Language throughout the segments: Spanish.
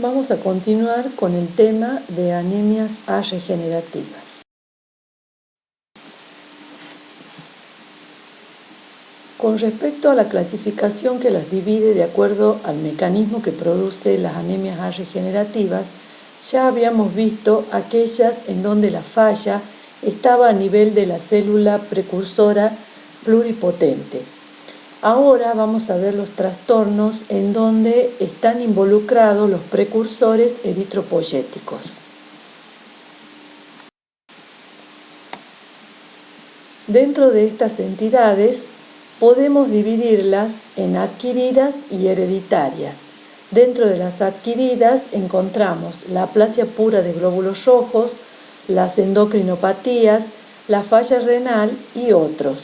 Vamos a continuar con el tema de anemias regenerativas. Con respecto a la clasificación que las divide de acuerdo al mecanismo que produce las anemias regenerativas, ya habíamos visto aquellas en donde la falla estaba a nivel de la célula precursora pluripotente. Ahora vamos a ver los trastornos en donde están involucrados los precursores eritropoyéticos. Dentro de estas entidades podemos dividirlas en adquiridas y hereditarias. Dentro de las adquiridas encontramos la aplasia pura de glóbulos rojos, las endocrinopatías, la falla renal y otros.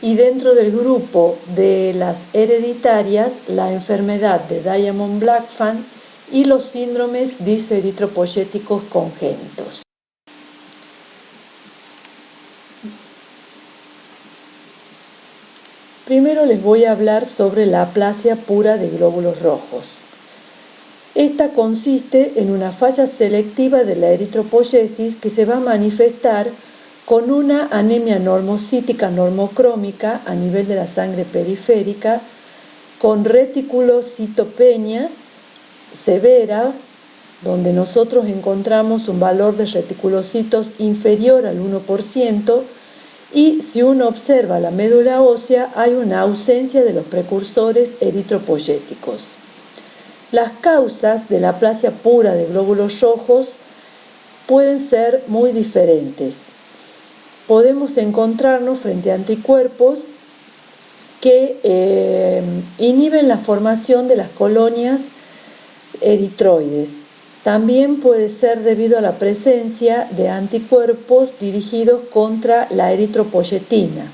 Y dentro del grupo de las hereditarias, la enfermedad de Diamond-Blackfan y los síndromes diseritropoyéticos congénitos. Primero les voy a hablar sobre la aplasia pura de glóbulos rojos. Esta consiste en una falla selectiva de la eritropoyesis que se va a manifestar con una anemia normocítica normocrómica a nivel de la sangre periférica, con reticulocitopenia severa, donde nosotros encontramos un valor de reticulocitos inferior al 1%, y si uno observa la médula ósea hay una ausencia de los precursores eritropoyéticos. Las causas de la aplasia pura de glóbulos rojos pueden ser muy diferentes. Podemos encontrarnos frente a anticuerpos que inhiben la formación de las colonias eritroides. También puede ser debido a la presencia de anticuerpos dirigidos contra la eritropoyetina.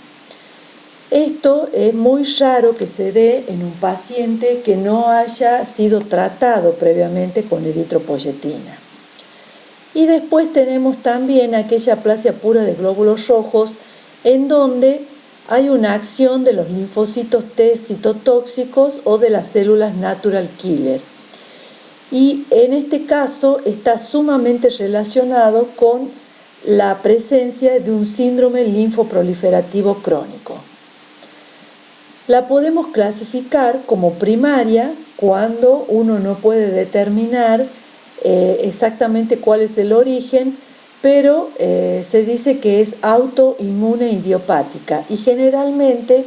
Esto es muy raro que se dé en un paciente que no haya sido tratado previamente con eritropoyetina. Y después tenemos también aquella aplasia pura de glóbulos rojos en donde hay una acción de los linfocitos T citotóxicos o de las células natural killer. Y en este caso está sumamente relacionado con la presencia de un síndrome linfoproliferativo crónico. La podemos clasificar como primaria cuando uno no puede determinar exactamente cuál es el origen, pero se dice que es autoinmune idiopática y generalmente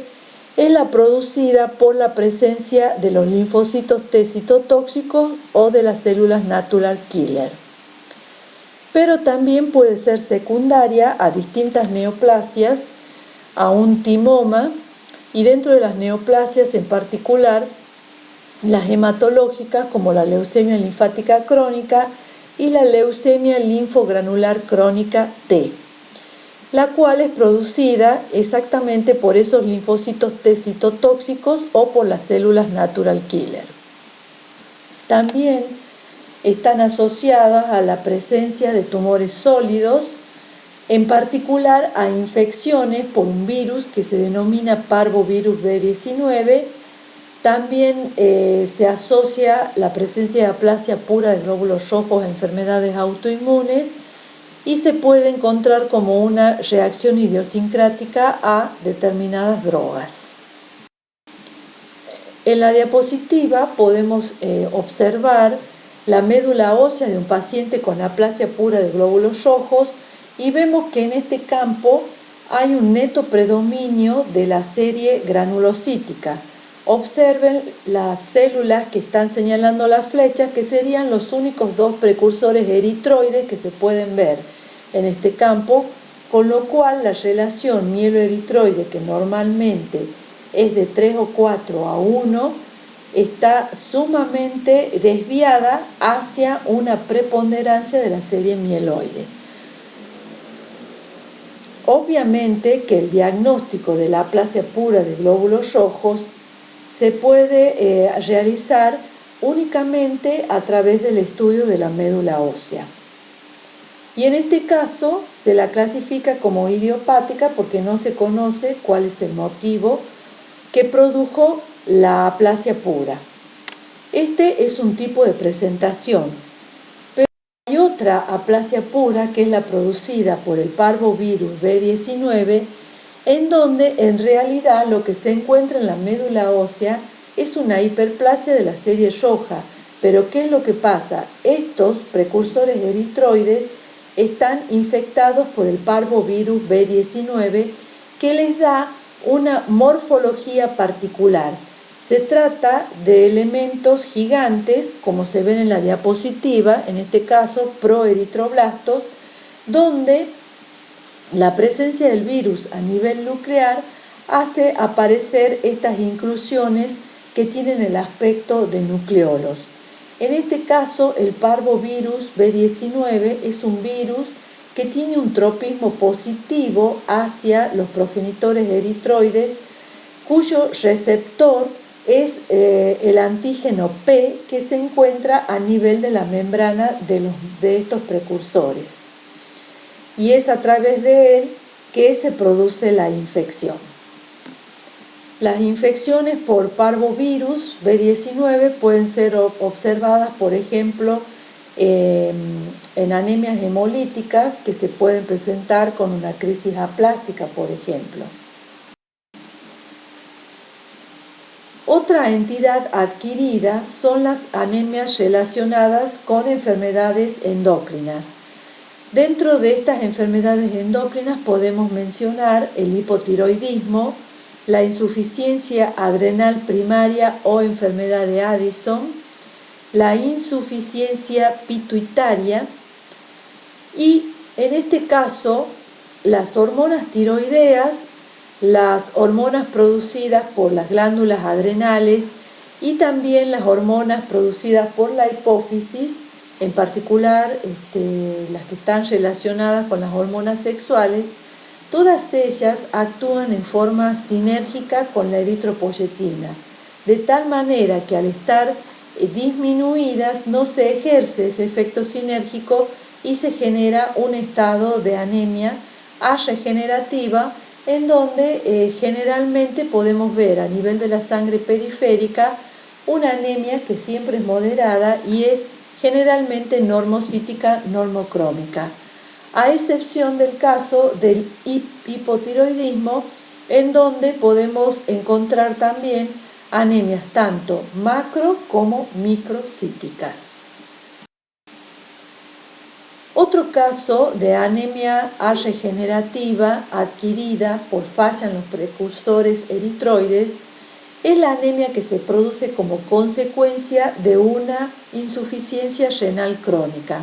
es la producida por la presencia de los linfocitos T citotóxicos o de las células natural killer. Pero también puede ser secundaria a distintas neoplasias, a un timoma, y dentro de las neoplasias en particular las hematológicas como la leucemia linfática crónica y la leucemia linfogranular crónica T, la cual es producida exactamente por esos linfocitos T citotóxicos o por las células natural killer. También están asociadas a la presencia de tumores sólidos, en particular a infecciones por un virus que se denomina parvovirus B19. También se asocia la presencia de aplasia pura de glóbulos rojos a enfermedades autoinmunes y se puede encontrar como una reacción idiosincrática a determinadas drogas. En la diapositiva podemos observar la médula ósea de un paciente con aplasia pura de glóbulos rojos y vemos que en este campo hay un neto predominio de la serie granulocítica. Observen las células que están señalando las flechas, que serían los únicos dos precursores eritroides que se pueden ver en este campo, con lo cual la relación mieloeritroide, que normalmente es de 3 o 4 a 1, está sumamente desviada hacia una preponderancia de la serie mieloide. Obviamente que el diagnóstico de la aplasia pura de glóbulos rojos se puede realizar únicamente a través del estudio de la médula ósea. Y en este caso se la clasifica como idiopática porque no se conoce cuál es el motivo que produjo la aplasia pura. Este es un tipo de presentación, pero hay otra aplasia pura que es la producida por el parvovirus B19, en donde en realidad lo que se encuentra en la médula ósea es una hiperplasia de la serie roja. Pero ¿qué es lo que pasa? Estos precursores eritroides están infectados por el parvovirus B19 que les da una morfología particular. Se trata de elementos gigantes, como se ven en la diapositiva, en este caso proeritroblastos, donde la presencia del virus a nivel nuclear hace aparecer estas inclusiones que tienen el aspecto de nucleolos. En este caso, el parvovirus B19 es un virus que tiene un tropismo positivo hacia los progenitores eritroides, cuyo receptor es el antígeno P que se encuentra a nivel de la membrana de estos precursores. Y es a través de él que se produce la infección. Las infecciones por parvovirus B19 pueden ser observadas, por ejemplo, en anemias hemolíticas que se pueden presentar con una crisis aplásica, por ejemplo. Otra entidad adquirida son las anemias relacionadas con enfermedades endocrinas. Dentro de estas enfermedades endocrinas podemos mencionar el hipotiroidismo, la insuficiencia adrenal primaria o enfermedad de Addison, la insuficiencia pituitaria y en este caso las hormonas tiroideas, las hormonas producidas por las glándulas adrenales y también las hormonas producidas por la hipófisis, en particular las que están relacionadas con las hormonas sexuales. Todas ellas actúan en forma sinérgica con la eritropoyetina, de tal manera que al estar disminuidas no se ejerce ese efecto sinérgico y se genera un estado de anemia arregenerativa, en donde generalmente podemos ver a nivel de la sangre periférica una anemia que siempre es moderada y es generalmente normocítica, normocrómica, a excepción del caso del hipotiroidismo, en donde podemos encontrar también anemias tanto macro como microcíticas. Otro caso de anemia arregenerativa adquirida por falla en los precursores eritroides es la anemia que se produce como consecuencia de una insuficiencia renal crónica.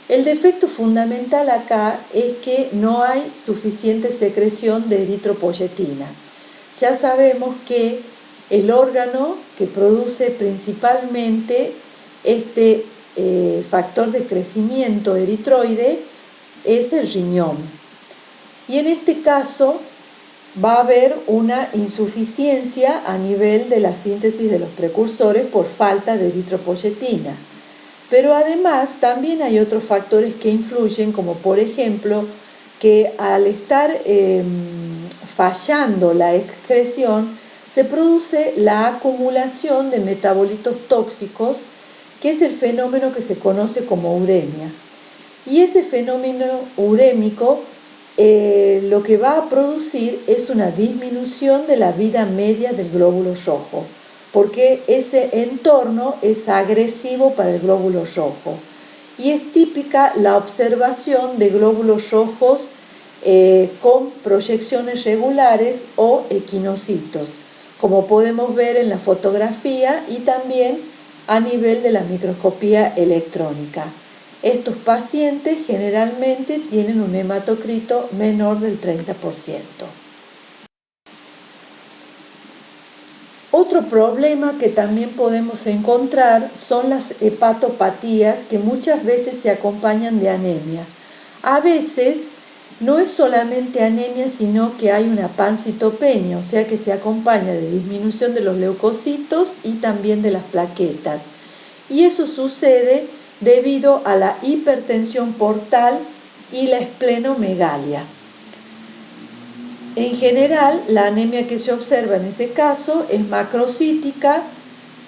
El defecto fundamental acá es que no hay suficiente secreción de eritropoyetina. Ya sabemos que el órgano que produce principalmente este factor de crecimiento eritroide es el riñón. Y en este caso va a haber una insuficiencia a nivel de la síntesis de los precursores por falta de eritropoyetina. Pero además también hay otros factores que influyen, como por ejemplo que al estar fallando la excreción se produce la acumulación de metabolitos tóxicos, que es el fenómeno que se conoce como uremia. Y ese fenómeno urémico lo que va a producir es una disminución de la vida media del glóbulo rojo, porque ese entorno es agresivo para el glóbulo rojo. Y es típica la observación de glóbulos rojos con proyecciones regulares o equinocitos, como podemos ver en la fotografía y también a nivel de la microscopía electrónica. Estos pacientes generalmente tienen un hematocrito menor del 30%. Otro problema que también podemos encontrar son las hepatopatías, que muchas veces se acompañan de anemia. A veces no es solamente anemia, sino que hay una pancitopenia, o sea que se acompaña de disminución de los leucocitos y también de las plaquetas. Y eso sucede debido a la hipertensión portal y la esplenomegalia. En general, la anemia que se observa en ese caso es macrocítica,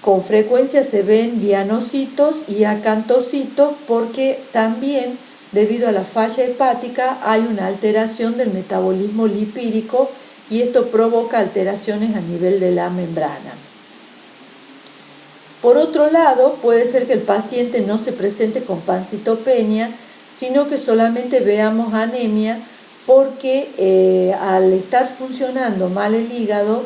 Con frecuencia se ven dianocitos y acantocitos porque también debido a la falla hepática hay una alteración del metabolismo lipídico y esto provoca alteraciones a nivel de la membrana. Por otro lado, puede ser que el paciente no se presente con pancitopenia, sino que solamente veamos anemia porque al estar funcionando mal el hígado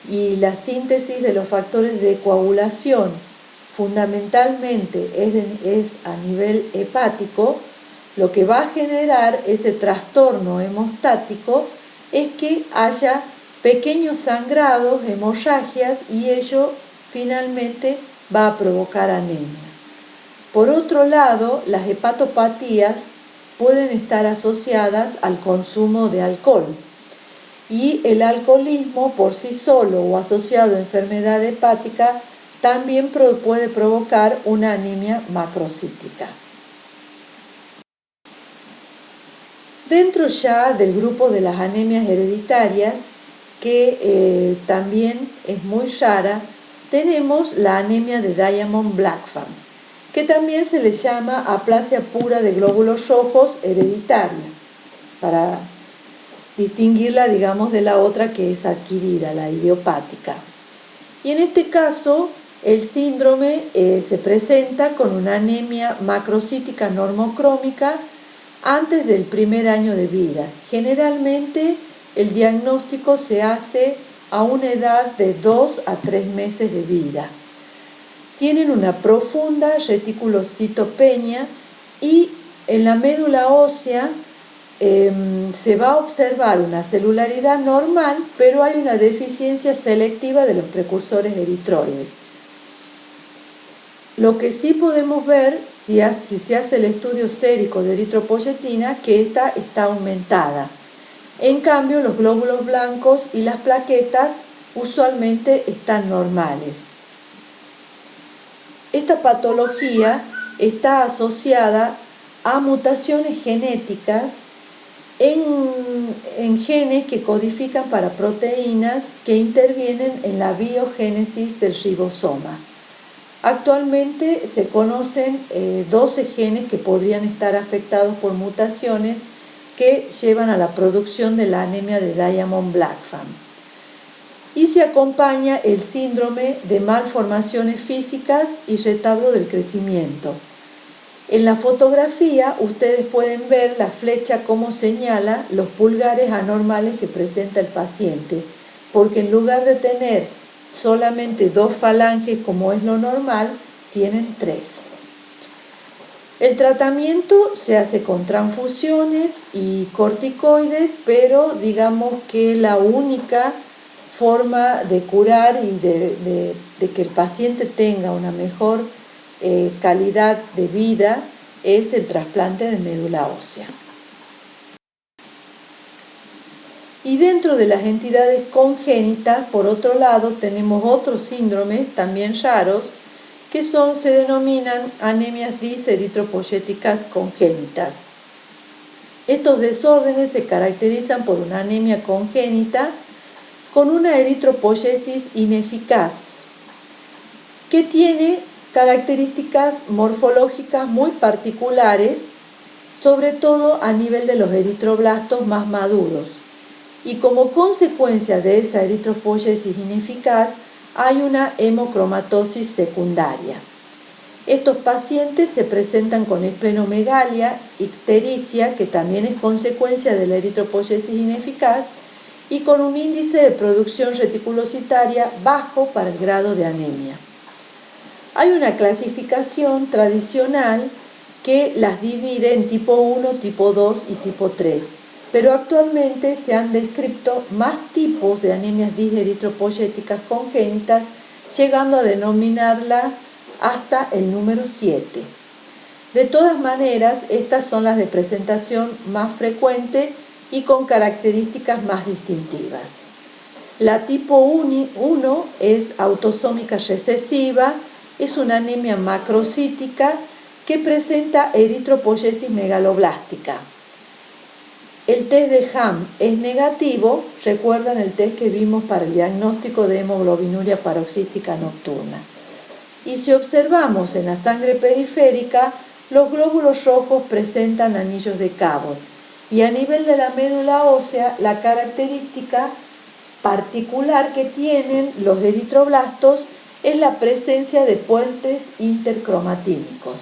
y la síntesis de los factores de coagulación fundamentalmente es a nivel hepático, lo que va a generar ese trastorno hemostático es que haya pequeños sangrados, hemorragias y ello finalmente va a provocar anemia. Por otro lado, las hepatopatías pueden estar asociadas al consumo de alcohol y el alcoholismo por sí solo o asociado a enfermedad hepática también puede provocar una anemia macrocítica. Dentro ya del grupo de las anemias hereditarias, que también es muy rara, tenemos la anemia de Diamond-Blackfan, que también se le llama aplasia pura de glóbulos rojos hereditaria, para distinguirla, digamos, de la otra que es adquirida, la idiopática. Y en este caso, el síndrome se presenta con una anemia macrocítica normocrómica antes del primer año de vida. Generalmente, el diagnóstico se hace a una edad de 2 a 3 meses de vida. Tienen una profunda reticulocitopenia y en la médula ósea se va a observar una celularidad normal, pero hay una deficiencia selectiva de los precursores eritroides. Lo que sí podemos ver, si se hace el estudio sérico de eritropoyetina, que esta está aumentada. En cambio, los glóbulos blancos y las plaquetas usualmente están normales. Esta patología está asociada a mutaciones genéticas en genes que codifican para proteínas que intervienen en la biogénesis del ribosoma. Actualmente se conocen 12 genes que podrían estar afectados por mutaciones que llevan a la producción de la anemia de Diamond-Blackfan. Y se acompaña el síndrome de malformaciones físicas y retardo del crecimiento. En la fotografía ustedes pueden ver la flecha como señala los pulgares anormales que presenta el paciente, porque en lugar de tener solamente 2 falanges como es lo normal, tienen 3. El tratamiento se hace con transfusiones y corticoides, pero digamos que la única forma de curar y de que el paciente tenga una mejor calidad de vida es el trasplante de médula ósea. Y dentro de las entidades congénitas, por otro lado, tenemos otros síndromes también raros que se denominan anemias diseritropoyéticas congénitas. Estos desórdenes se caracterizan por una anemia congénita con una eritropoyesis ineficaz, que tiene características morfológicas muy particulares, sobre todo a nivel de los eritroblastos más maduros. Y como consecuencia de esa eritropoyesis ineficaz, hay una hemocromatosis secundaria. Estos pacientes se presentan con esplenomegalia, ictericia, que también es consecuencia de la eritropoyesis ineficaz, y con un índice de producción reticulocitaria bajo para el grado de anemia. Hay una clasificación tradicional que las divide en tipo 1, tipo 2 y tipo 3, pero actualmente se han descrito más tipos de anemias diseritropoyéticas congénitas, llegando a denominarla hasta el número 7. De todas maneras, estas son las de presentación más frecuente y con características más distintivas. La tipo 1 es autosómica recesiva, es una anemia macrocítica que presenta eritropoyesis megaloblástica. El test de Ham es negativo, recuerdan el test que vimos para el diagnóstico de hemoglobinuria paroxística nocturna. Y si observamos en la sangre periférica, los glóbulos rojos presentan anillos de Cabot. Y a nivel de la médula ósea, la característica particular que tienen los eritroblastos es la presencia de puentes intercromatínicos.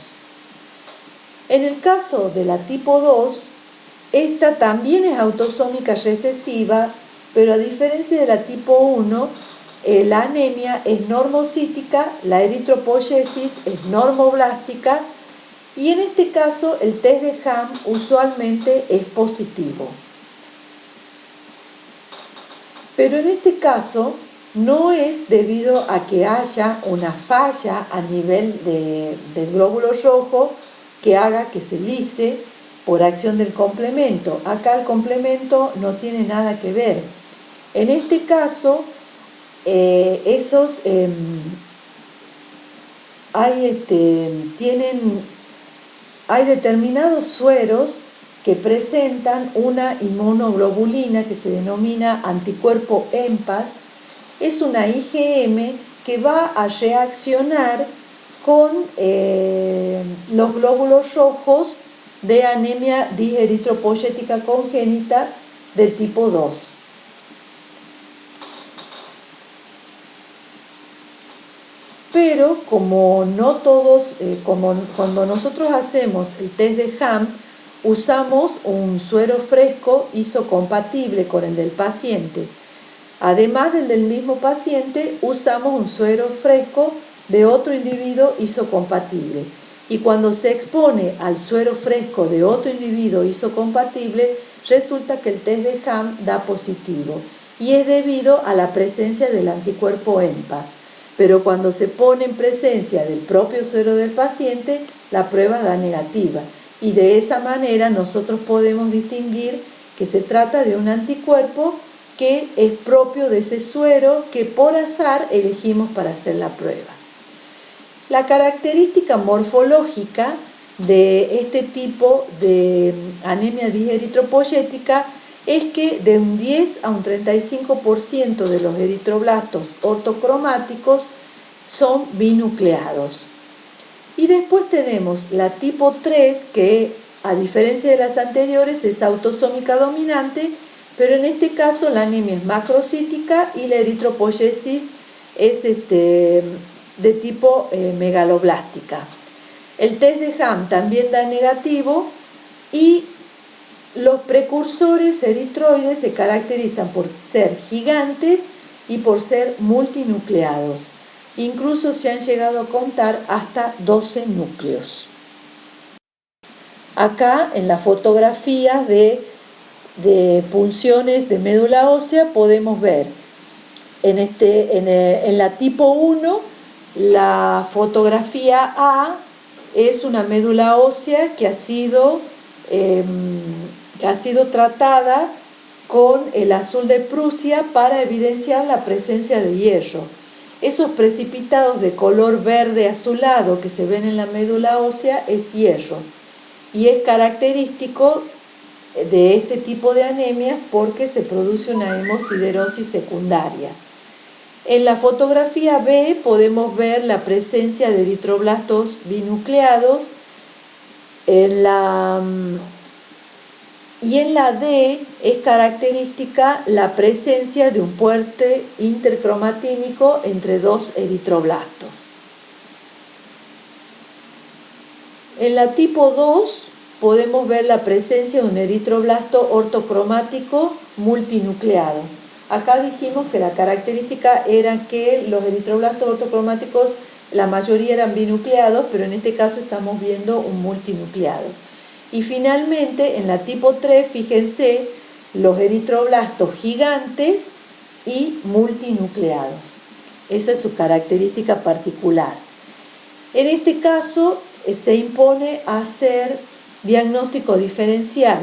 En el caso de la tipo 2, esta también es autosómica recesiva, pero a diferencia de la tipo 1, la anemia es normocítica, la eritropoyesis es normoblástica y en este caso el test de Ham usualmente es positivo. Pero en este caso no es debido a que haya una falla a nivel del glóbulo rojo que haga que se lise por acción del complemento. Acá el complemento no tiene nada que ver. En este caso, hay determinados sueros que presentan una inmunoglobulina que se denomina anticuerpo EMPAS. Es una IgM que va a reaccionar con los glóbulos rojos de anemia diseritropoyética congénita del tipo 2. Pero como no todos, como cuando nosotros hacemos el test de Ham, usamos un suero fresco isocompatible con el del paciente. Además del mismo paciente, usamos un suero fresco de otro individuo isocompatible. Y cuando se expone al suero fresco de otro individuo isocompatible, resulta que el test de Ham da positivo. Y es debido a la presencia del anticuerpo EMPAS. Pero cuando se pone en presencia del propio suero del paciente, la prueba da negativa. Y de esa manera nosotros podemos distinguir que se trata de un anticuerpo que es propio de ese suero que por azar elegimos para hacer la prueba. La característica morfológica de este tipo de anemia diseritropoyética es que de un 10 a un 35% de los eritroblastos ortocromáticos son binucleados. Y después tenemos la tipo 3, que a diferencia de las anteriores es autosómica dominante, pero en este caso la anemia es macrocítica y la eritropoyesis es de tipo megaloblástica. El test de Ham también da negativo y los precursores eritroides se caracterizan por ser gigantes y por ser multinucleados. Incluso se han llegado a contar hasta 12 núcleos. Acá en la fotografía de punciones de médula ósea podemos ver en la tipo 1 la fotografía A es una médula ósea que ha sido tratada con el azul de Prusia para evidenciar la presencia de hierro. Esos precipitados de color verde azulado que se ven en la médula ósea es hierro y es característico de este tipo de anemias porque se produce una hemosiderosis secundaria. En la fotografía B podemos ver la presencia de eritroblastos binucleados. Y en la D es característica la presencia de un puente intercromatínico entre dos eritroblastos. En la tipo 2 podemos ver la presencia de un eritroblasto ortocromático multinucleado. Acá dijimos que la característica era que los eritroblastos ortocromáticos, la mayoría eran binucleados, pero en este caso estamos viendo un multinucleado. Y finalmente, en la tipo 3, fíjense, los eritroblastos gigantes y multinucleados. Esa es su característica particular. En este caso, se impone hacer diagnóstico diferencial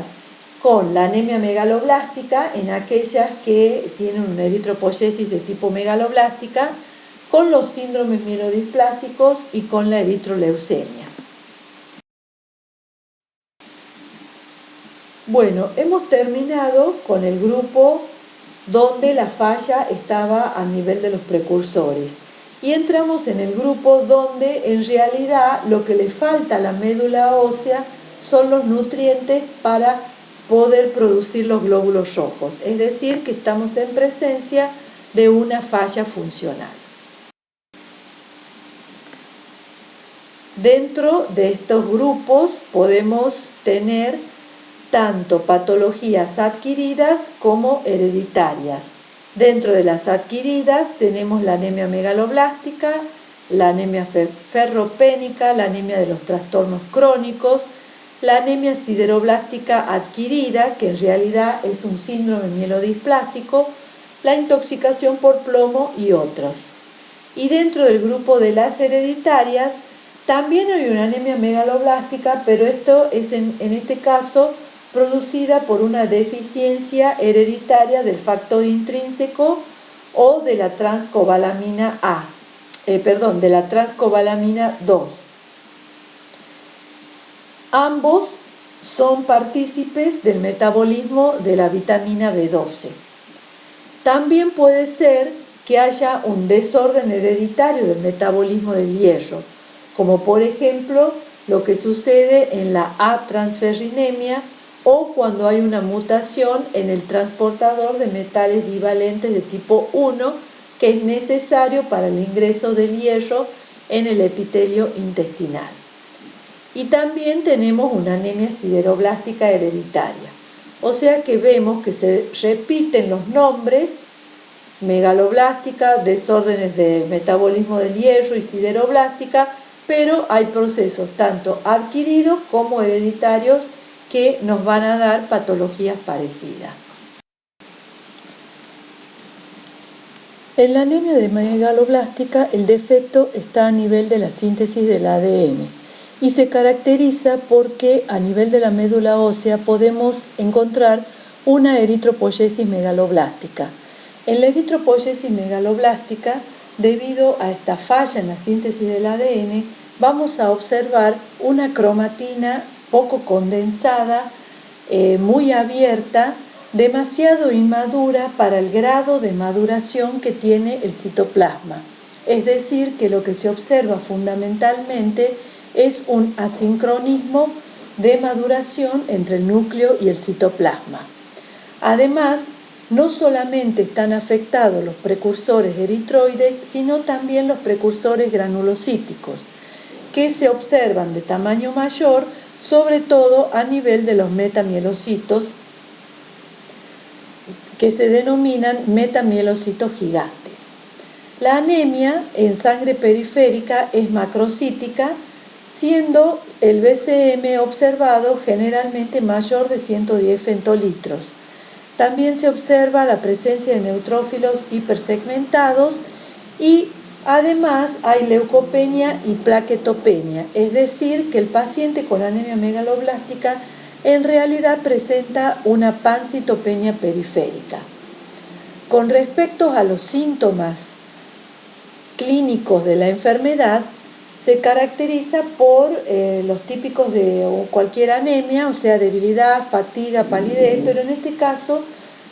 con la anemia megaloblástica en aquellas que tienen una eritropoyesis de tipo megaloblástica, con los síndromes mielodisplásicos y con la eritroleucemia. Bueno, hemos terminado con el grupo donde la falla estaba a nivel de los precursores. Y entramos en el grupo donde en realidad lo que le falta a la médula ósea son los nutrientes para poder producir los glóbulos rojos. Es decir, que estamos en presencia de una falla funcional. Dentro de estos grupos podemos tener tanto patologías adquiridas como hereditarias. Dentro de las adquiridas tenemos la anemia megaloblástica, la anemia ferropénica, la anemia de los trastornos crónicos, la anemia sideroblástica adquirida, que en realidad es un síndrome mielodisplásico, la intoxicación por plomo y otros. Y dentro del grupo de las hereditarias también hay una anemia megaloblástica, pero esto es en este caso producida por una deficiencia hereditaria del factor intrínseco o de la transcobalamina de la transcobalamina 2. Ambos son partícipes del metabolismo de la vitamina B12. También puede ser que haya un desorden hereditario del metabolismo del hierro, como por ejemplo lo que sucede en la A-transferrinemia o cuando hay una mutación en el transportador de metales bivalentes de tipo 1 que es necesario para el ingreso del hierro en el epitelio intestinal. Y también tenemos una anemia sideroblástica hereditaria. O sea que vemos que se repiten los nombres: megaloblástica, desórdenes de metabolismo del hierro y sideroblástica, pero hay procesos tanto adquiridos como hereditarios que nos van a dar patologías parecidas. En la anemia de megaloblástica el defecto está a nivel de la síntesis del ADN y se caracteriza porque a nivel de la médula ósea podemos encontrar una eritropoyesis megaloblástica. En la eritropoyesis megaloblástica, debido a esta falla en la síntesis del ADN, vamos a observar una cromatina poco condensada, muy abierta, demasiado inmadura para el grado de maduración que tiene el citoplasma. Es decir, que lo que se observa fundamentalmente es un asincronismo de maduración entre el núcleo y el citoplasma. Además, no solamente están afectados los precursores eritroides, sino también los precursores granulocíticos, que se observan de tamaño mayor, sobre todo a nivel de los metamielocitos, que se denominan metamielocitos gigantes. La anemia en sangre periférica es macrocítica, siendo el BCM observado generalmente mayor de 110 femtolitros. También se observa la presencia de neutrófilos hipersegmentados y además hay leucopenia y plaquetopenia, es decir, que el paciente con anemia megaloblástica en realidad presenta una pancitopenia periférica. Con respecto a los síntomas clínicos de la enfermedad, se caracteriza por los típicos de cualquier anemia, o sea, debilidad, fatiga, palidez, pero en este caso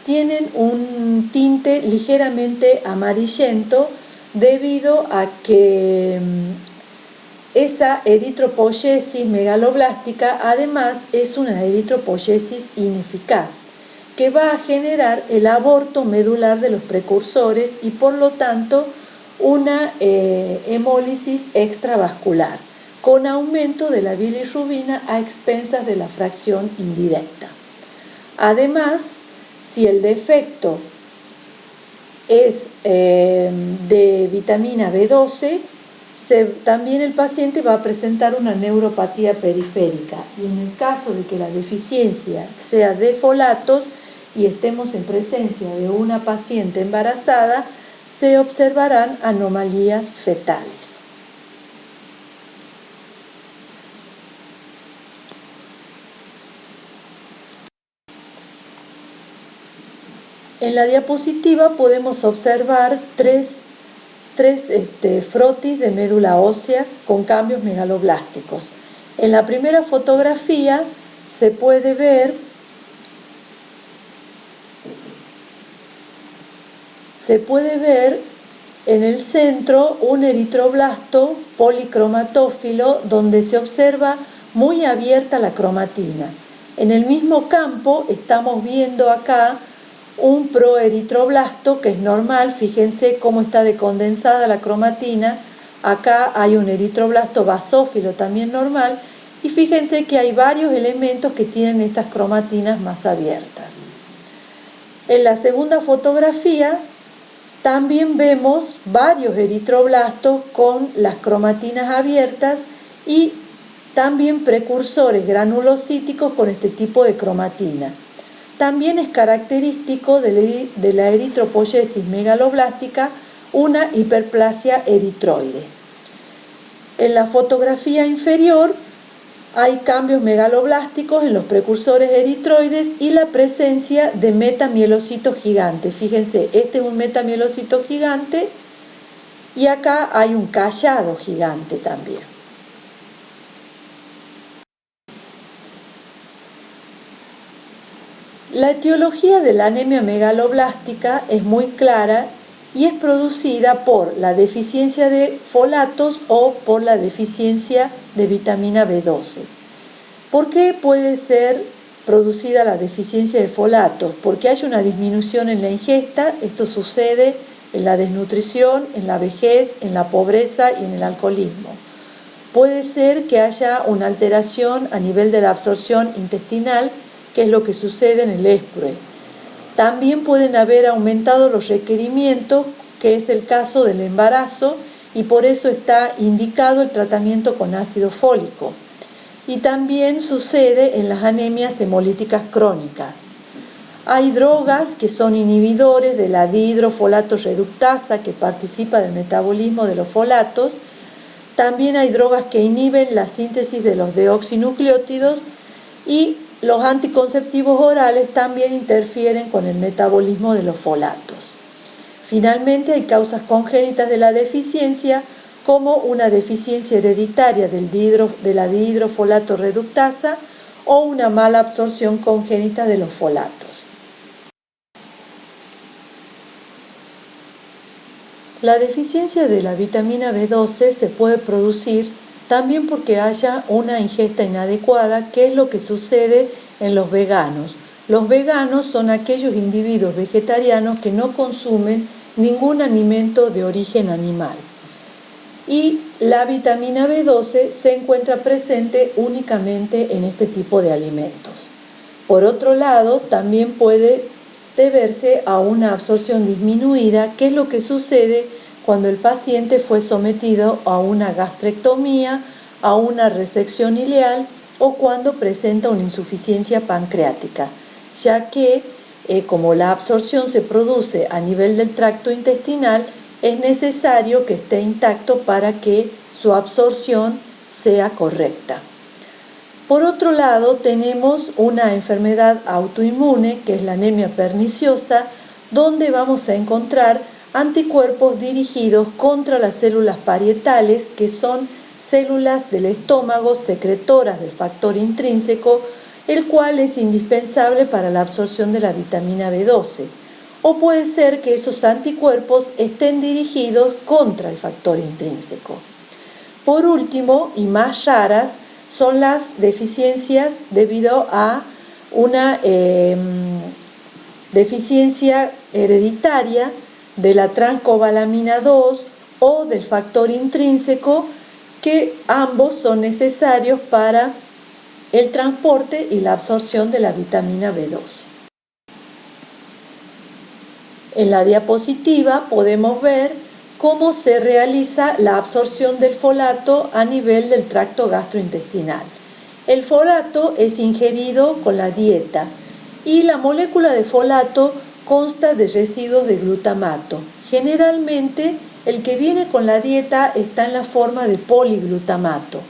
tienen un tinte ligeramente amarillento debido a que esa eritropoyesis megaloblástica además es una eritropoyesis ineficaz que va a generar el aborto medular de los precursores y por lo tanto una hemólisis extravascular con aumento de la bilirrubina a expensas de la fracción indirecta. Además, si el defecto es de vitamina B12, también el paciente va a presentar una neuropatía periférica y en el caso de que la deficiencia sea de folatos y estemos en presencia de una paciente embarazada, se observarán anomalías fetales. En la diapositiva podemos observar tres frotis de médula ósea con cambios megaloblásticos. En la primera fotografía se puede ver en el centro un eritroblasto policromatófilo donde se observa muy abierta la cromatina. En el mismo campo estamos viendo acá un proeritroblasto que es normal, fíjense cómo está decondensada la cromatina. Acá hay un eritroblasto basófilo también normal y fíjense que hay varios elementos que tienen estas cromatinas más abiertas. En la segunda fotografía también vemos varios eritroblastos con las cromatinas abiertas y también precursores granulocíticos con este tipo de cromatina. También es característico de la eritropoyesis megaloblástica una hiperplasia eritroide. En la fotografía inferior hay cambios megaloblásticos en los precursores eritroides y la presencia de metamielocitos gigantes. Fíjense, este es un metamielocito gigante y acá hay un callado gigante también. La etiología de la anemia megaloblástica es muy clara y es producida por la deficiencia de folatos o por la deficiencia de vitamina B12. ¿Por qué puede ser producida la deficiencia de folatos? Porque hay una disminución en la ingesta. Esto sucede en la desnutrición, en la vejez, en la pobreza y en el alcoholismo. Puede ser que haya una alteración a nivel de la absorción intestinal, que es lo que sucede en el ESPROE. También pueden haber aumentado los requerimientos, que es el caso del embarazo, y por eso está indicado el tratamiento con ácido fólico. Y también sucede en las anemias hemolíticas crónicas. Hay drogas que son inhibidores de la dihidrofolato reductasa, que participa del metabolismo de los folatos. También hay drogas que inhiben la síntesis de los deoxinucleótidos y los anticonceptivos orales también interfieren con el metabolismo de los folatos. Finalmente, hay causas congénitas de la deficiencia, como una deficiencia hereditaria de la dihidrofolato reductasa o una mala absorción congénita de los folatos. La deficiencia de la vitamina B12 se puede producir también porque haya una ingesta inadecuada, que es lo que sucede en los veganos. Los veganos son aquellos individuos vegetarianos que no consumen ningún alimento de origen animal. Y la vitamina B12 se encuentra presente únicamente en este tipo de alimentos. Por otro lado, también puede deberse a una absorción disminuida, que es lo que sucede cuando el paciente fue sometido a una gastrectomía, a una resección ileal o cuando presenta una insuficiencia pancreática, ya que como la absorción se produce a nivel del tracto intestinal, es necesario que esté intacto para que su absorción sea correcta. Por otro lado, tenemos una enfermedad autoinmune, que es la anemia perniciosa, donde vamos a encontrar anticuerpos dirigidos contra las células parietales, que son células del estómago secretoras del factor intrínseco, el cual es indispensable para la absorción de la vitamina B12. O puede ser que esos anticuerpos estén dirigidos contra el factor intrínseco. Por último, y más raras, son las deficiencias debido a una deficiencia hereditaria de la transcobalamina 2 o del factor intrínseco, que ambos son necesarios para el transporte y la absorción de la vitamina B12. En la diapositiva podemos ver cómo se realiza la absorción del folato a nivel del tracto gastrointestinal. El folato es ingerido con la dieta y la molécula de folato consta de residuos de glutamato. Generalmente el que viene con la dieta está en la forma de poliglutamato.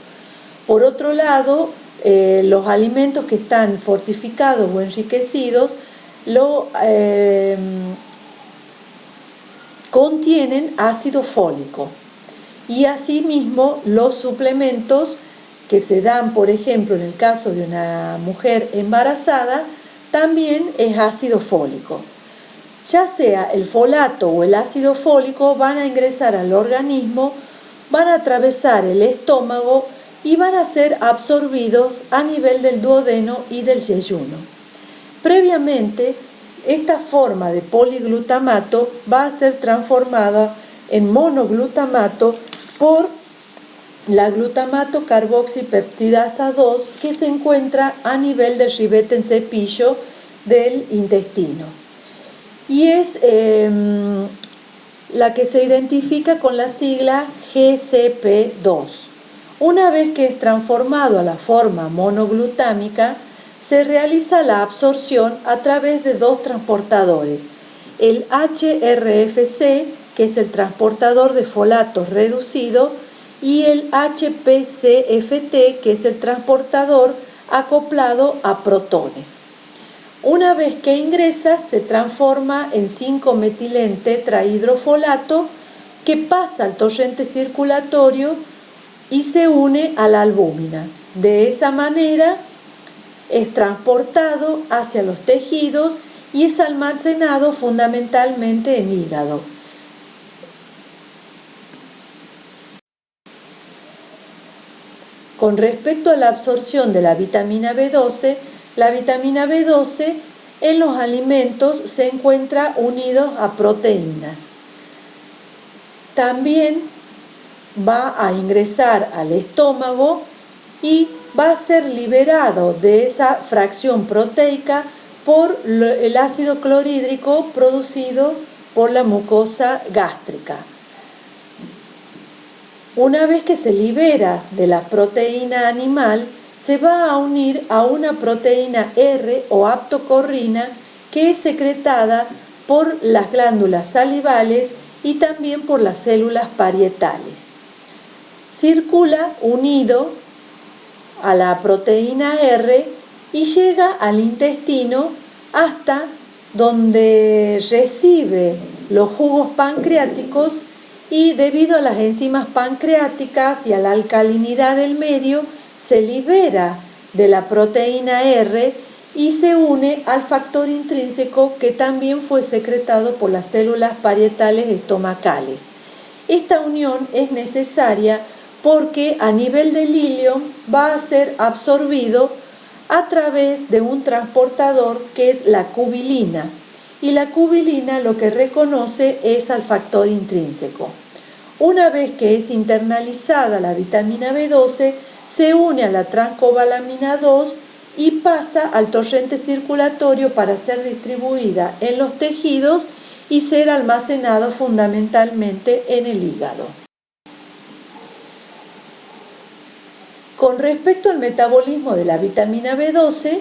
Por otro lado, los alimentos que están fortificados o enriquecidos contienen ácido fólico, y asimismo los suplementos que se dan, por ejemplo, en el caso de una mujer embarazada, también es ácido fólico. ya sea el folato o el ácido fólico, van a ingresar al organismo, van a atravesar el estómago y van a ser absorbidos a nivel del duodeno y del yeyuno. Previamente, esta forma de poliglutamato va a ser transformada en monoglutamato por la glutamato carboxipeptidasa 2, que se encuentra a nivel del ribete en cepillo del intestino. Y es la que se identifica con la sigla GCP2. Una vez que es transformado a la forma monoglutámica, se realiza la absorción a través de dos transportadores, el HRFC, que es el transportador de folatos reducido, y el HPCFT, que es el transportador acoplado a protones. Una vez que ingresa, se transforma en 5-metilén-tetrahidrofolato, que pasa al torrente circulatorio y se une a la albúmina. De esa manera es transportado hacia los tejidos y es almacenado fundamentalmente en hígado. Con respecto a la absorción de la vitamina B12 en los alimentos se encuentra unidos a proteínas. También va a ingresar al estómago y va a ser liberado de esa fracción proteica por el ácido clorhídrico producido por la mucosa gástrica. Una vez que se libera de la proteína animal, se va a unir a una proteína R o aptocorrina que es secretada por las glándulas salivales y también por las células parietales. Circula unido a la proteína R y llega al intestino hasta donde recibe los jugos pancreáticos y debido a las enzimas pancreáticas y a la alcalinidad del medio se libera de la proteína R y se une al factor intrínseco que también fue secretado por las células parietales estomacales. Esta unión es necesaria porque a nivel del ilion va a ser absorbido a través de un transportador que es la cubilina, y la cubilina lo que reconoce es al factor intrínseco. Una vez que es internalizada la vitamina B12, se une a la trancobalamina 2 y pasa al torrente circulatorio para ser distribuida en los tejidos y ser almacenado fundamentalmente en el hígado. Con respecto al metabolismo de la vitamina B12,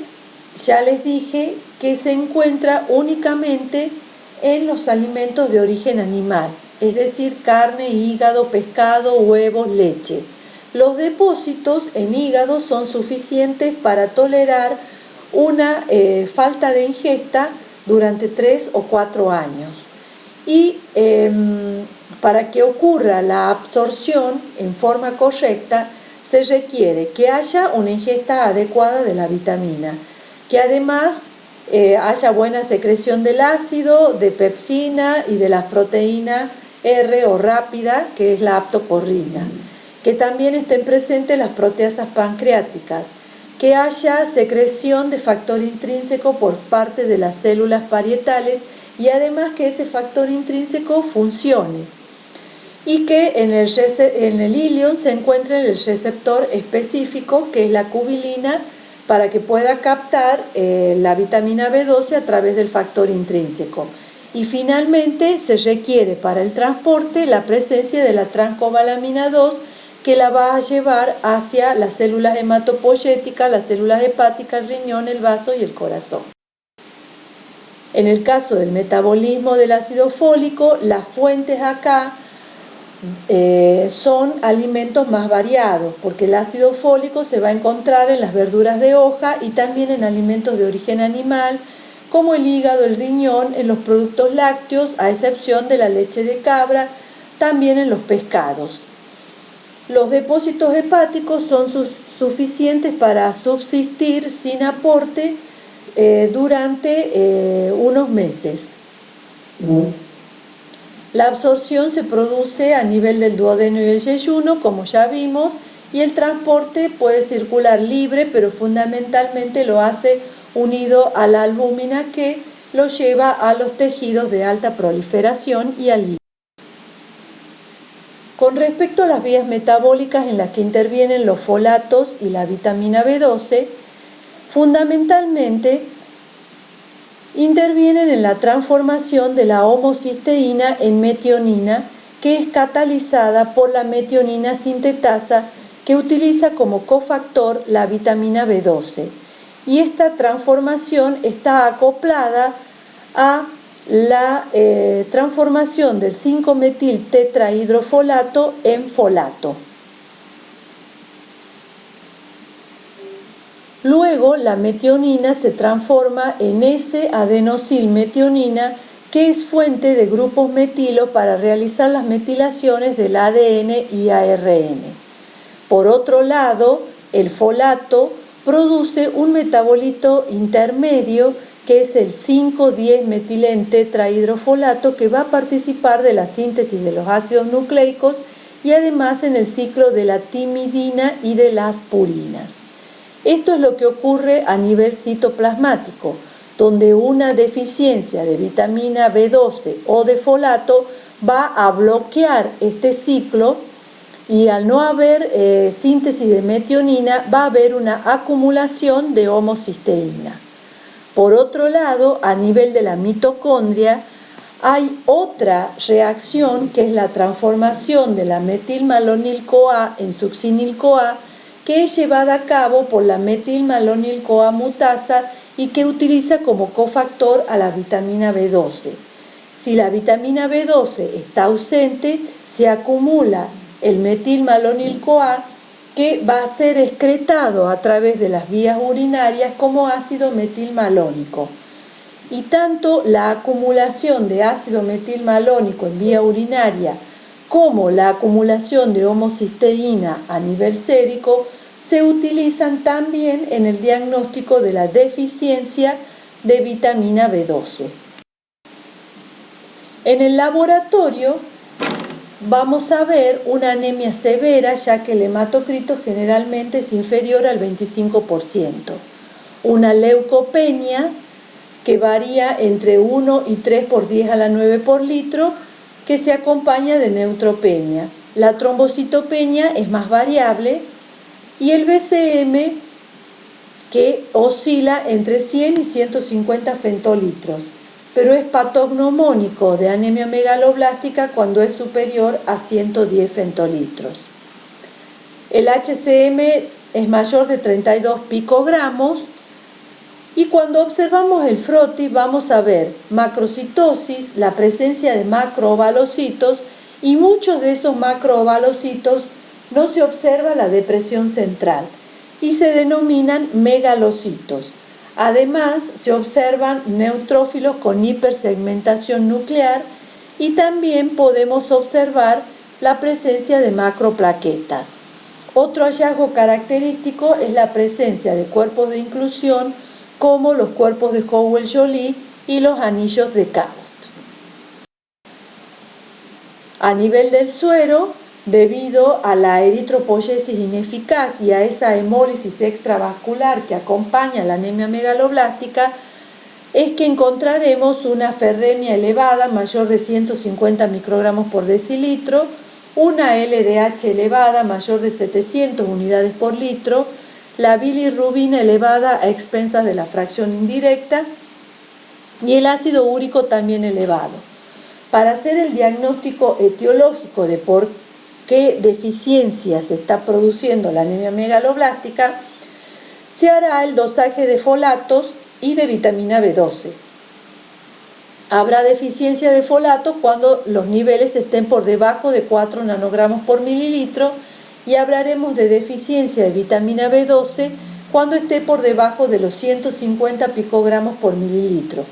ya les dije que se encuentra únicamente en los alimentos de origen animal, es decir, carne, hígado, pescado, huevos, leche. Los depósitos en hígado son suficientes para tolerar una falta de ingesta durante 3 o 4 años. Y para que ocurra la absorción en forma correcta, se requiere que haya una ingesta adecuada de la vitamina, que además haya buena secreción del ácido, de pepsina y de las proteínas R o rápida, que es la aptocorrina, que también estén presentes las proteasas pancreáticas, que haya secreción de factor intrínseco por parte de las células parietales y además que ese factor intrínseco funcione, y que en el ilion se encuentre el receptor específico, que es la cubilina, para que pueda captar la vitamina B12 a través del factor intrínseco. Y finalmente se requiere para el transporte la presencia de la trancobalamina 2, que la va a llevar hacia las células hematopoyéticas, las células hepáticas, el riñón, el vaso y el corazón. En el caso del metabolismo del ácido fólico, las fuentes acá son alimentos más variados, porque el ácido fólico se va a encontrar en las verduras de hoja y también en alimentos de origen animal, como el hígado, el riñón, en los productos lácteos, a excepción de la leche de cabra, también en los pescados. Los depósitos hepáticos son suficientes para subsistir sin aporte durante unos meses. La absorción se produce a nivel del duodeno y el yeyuno, como ya vimos, y el transporte puede circular libre, pero fundamentalmente lo hace unido a la albúmina que lo lleva a los tejidos de alta proliferación y al hígado. Con respecto a las vías metabólicas en las que intervienen los folatos y la vitamina B12, fundamentalmente intervienen en la transformación de la homocisteína en metionina, que es catalizada por la metionina sintetasa, que utiliza como cofactor la vitamina B12. Y esta transformación está acoplada a la transformación del 5-metil tetrahidrofolato en folato. Luego la metionina se transforma en S-adenosilmetionina, que es fuente de grupos metilo para realizar las metilaciones del ADN y ARN. Por otro lado, el folato produce un metabolito intermedio que es el 5,10-metilente-tetrahidrofolato, que va a participar de la síntesis de los ácidos nucleicos y además en el ciclo de la timidina y de las purinas. Esto es lo que ocurre a nivel citoplasmático, donde una deficiencia de vitamina B12 o de folato va a bloquear este ciclo, y al no haber síntesis de metionina va a haber una acumulación de homocisteína. Por otro lado, a nivel de la mitocondria, hay otra reacción que es la transformación de la metilmalonil-CoA en succinil-CoA, que es llevada a cabo por la metilmalonil-CoA mutasa y que utiliza como cofactor a la vitamina B12. Si la vitamina B12 está ausente, se acumula el metilmalonil-CoA, que va a ser excretado a través de las vías urinarias como ácido metilmalónico. Y tanto la acumulación de ácido metilmalónico en vía urinaria como la acumulación de homocisteína a nivel sérico se utilizan también en el diagnóstico de la deficiencia de vitamina B12. En el laboratorio vamos a ver una anemia severa, ya que el hematocrito generalmente es inferior al 25%. Una leucopenia que varía entre 1 y 3 por 10 a la 9 por litro, que se acompaña de neutropenia. La trombocitopenia es más variable y el BCM, que oscila entre 100 y 150 fentolitros, pero es patognomónico de anemia megaloblástica cuando es superior a 110 fentolitros. El HCM es mayor de 32 picogramos y cuando observamos el frotis vamos a ver macrocitosis, la presencia de macroovalocitos, y muchos de esos macroovalocitos no se observa la depresión central y se denominan megalocitos. Además, se observan neutrófilos con hipersegmentación nuclear y también podemos observar la presencia de macroplaquetas. Otro hallazgo característico es la presencia de cuerpos de inclusión como los cuerpos de Howell-Joly y los anillos de Cabot. A nivel del suero, debido a la eritropoyesis ineficaz y a esa hemólisis extravascular que acompaña la anemia megaloblástica, es que encontraremos una ferremia elevada mayor de 150 microgramos por decilitro, una LDH elevada mayor de 700 unidades por litro, la bilirrubina elevada a expensas de la fracción indirecta y el ácido úrico también elevado. Para hacer el diagnóstico etiológico de por qué deficiencia se está produciendo la anemia megaloblástica, se hará el dosaje de folatos y de vitamina B12. Habrá deficiencia de folato cuando los niveles estén por debajo de 4 nanogramos por mililitro y hablaremos de deficiencia de vitamina B12 cuando esté por debajo de los 150 picogramos por mililitro.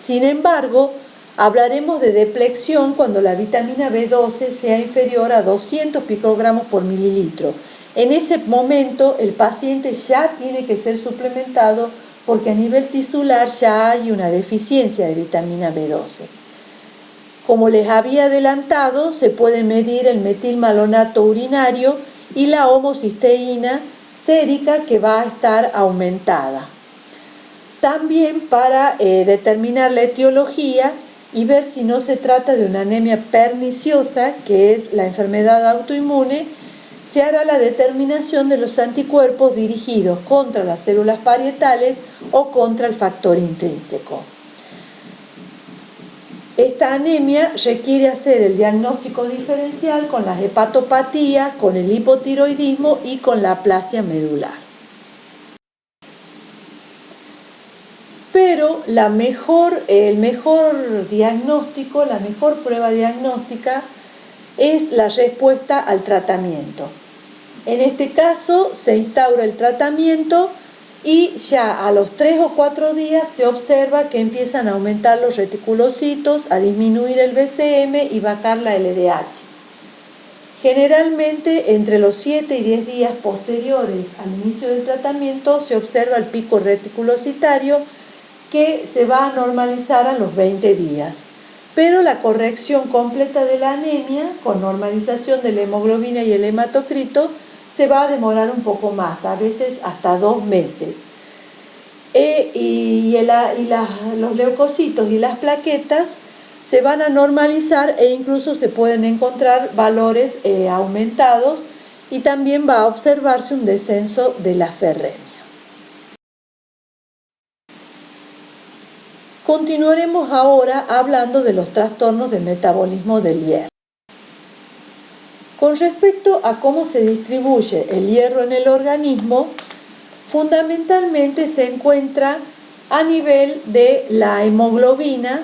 Sin embargo, hablaremos de deplexión cuando la vitamina B12 sea inferior a 200 picogramos por mililitro. En ese momento el paciente ya tiene que ser suplementado porque a nivel tisular ya hay una deficiencia de vitamina B12. Como les había adelantado, se puede medir el metilmalonato urinario y la homocisteína sérica, que va a estar aumentada. También para determinar la etiología y ver si no se trata de una anemia perniciosa, que es la enfermedad autoinmune, se hará la determinación de los anticuerpos dirigidos contra las células parietales o contra el factor intrínseco. Esta anemia requiere hacer el diagnóstico diferencial con las hepatopatías, con el hipotiroidismo y con la aplasia medular. Pero el mejor diagnóstico, la mejor prueba diagnóstica es la respuesta al tratamiento. En este caso se instaura el tratamiento y ya a los 3 o 4 días se observa que empiezan a aumentar los reticulocitos, a disminuir el BCM y bajar la LDH. Generalmente entre los 7 y 10 días posteriores al inicio del tratamiento se observa el pico reticulocitario, que se va a normalizar a los 20 días. Pero la corrección completa de la anemia, con normalización de la hemoglobina y el hematocrito, se va a demorar un poco más, a veces hasta 2 meses. Los leucocitos y las plaquetas se van a normalizar e incluso se pueden encontrar valores aumentados, y también va a observarse un descenso de la ferremia. Continuaremos ahora hablando de los trastornos de metabolismo del hierro. Con respecto a cómo se distribuye el hierro en el organismo, fundamentalmente se encuentra a nivel de la hemoglobina,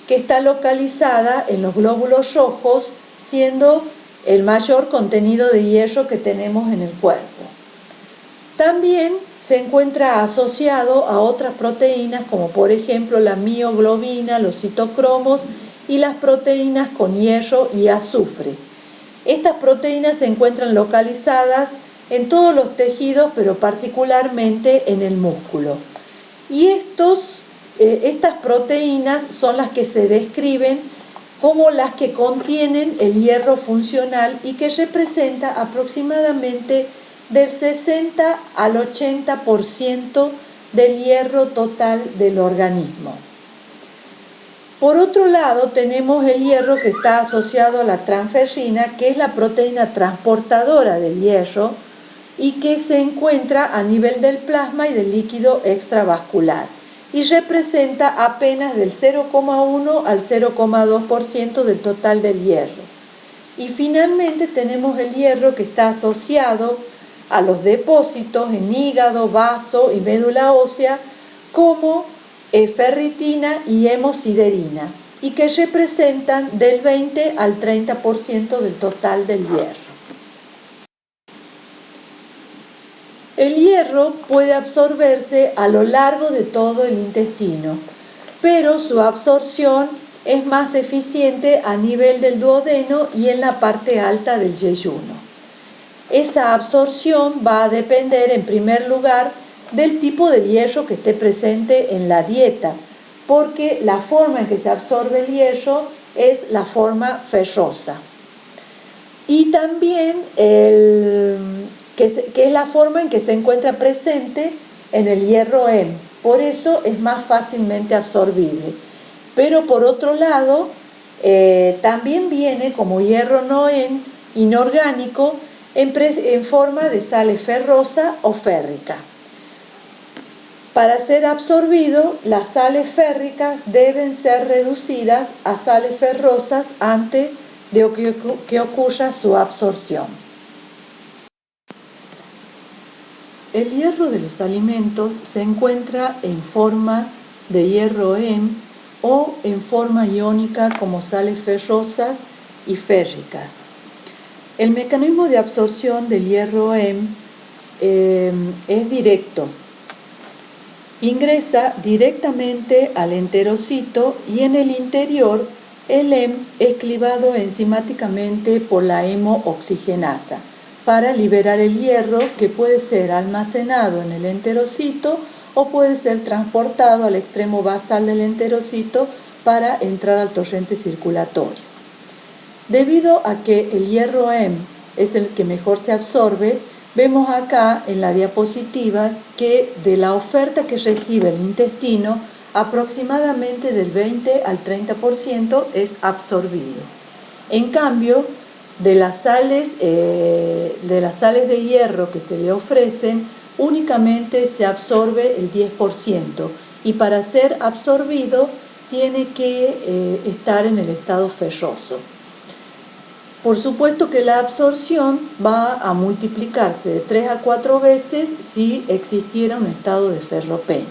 que está localizada en los glóbulos rojos, siendo el mayor contenido de hierro que tenemos en el cuerpo. También se encuentra asociado a otras proteínas, como por ejemplo la mioglobina, los citocromos y las proteínas con hierro y azufre. Estas proteínas se encuentran localizadas en todos los tejidos, pero particularmente en el músculo. Y estas proteínas son las que se describen como las que contienen el hierro funcional y que representa aproximadamente del 60 al 80% del hierro total del organismo. Por otro lado, tenemos el hierro que está asociado a la transferrina, que es la proteína transportadora del hierro y que se encuentra a nivel del plasma y del líquido extravascular, y representa apenas del 0,1 al 0,2% del total del hierro. Y finalmente tenemos el hierro que está asociado a los depósitos en hígado, vaso y médula ósea, como ferritina y hemosiderina, y que representan del 20 al 30% del total del hierro. El hierro puede absorberse a lo largo de todo el intestino, pero su absorción es más eficiente a nivel del duodeno y en la parte alta del yeyuno. Esa absorción va a depender en primer lugar del tipo de hierro que esté presente en la dieta, porque la forma en que se absorbe el hierro es la forma ferrosa. Y también que es la forma en que se encuentra presente en el hierro Hem. Por eso es más fácilmente absorbible. Pero por otro lado, también viene como hierro no inorgánico en forma de sales ferrosa o férrica. Para ser absorbido, las sales férricas deben ser reducidas a sales ferrosas antes de que ocurra su absorción. El hierro de los alimentos se encuentra en forma de hierro Hem o en forma iónica como sales ferrosas y férricas. El mecanismo de absorción del hierro Hem es directo. Ingresa directamente al enterocito y en el interior el Hem es clivado enzimáticamente por la hemooxigenasa para liberar el hierro, que puede ser almacenado en el enterocito o puede ser transportado al extremo basal del enterocito para entrar al torrente circulatorio. Debido a que el hierro Hem es el que mejor se absorbe, vemos acá en la diapositiva que de la oferta que recibe el intestino, aproximadamente del 20 al 30% es absorbido. En cambio, de las sales de hierro que se le ofrecen, únicamente se absorbe el 10%, y para ser absorbido tiene que estar en el estado ferroso. Por supuesto que la absorción va a multiplicarse de 3 a 4 veces si existiera un estado de ferropenia.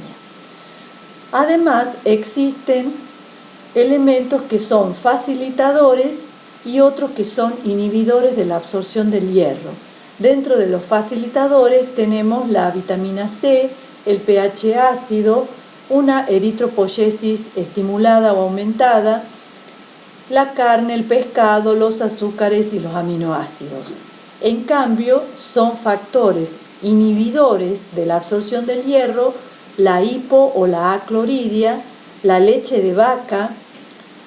Además, existen elementos que son facilitadores y otros que son inhibidores de la absorción del hierro. Dentro de los facilitadores tenemos la vitamina C, el pH ácido, una eritropoyesis estimulada o aumentada, la carne, el pescado, los azúcares y los aminoácidos. En cambio, son factores inhibidores de la absorción del hierro la hipo o la acloridia, la leche de vaca,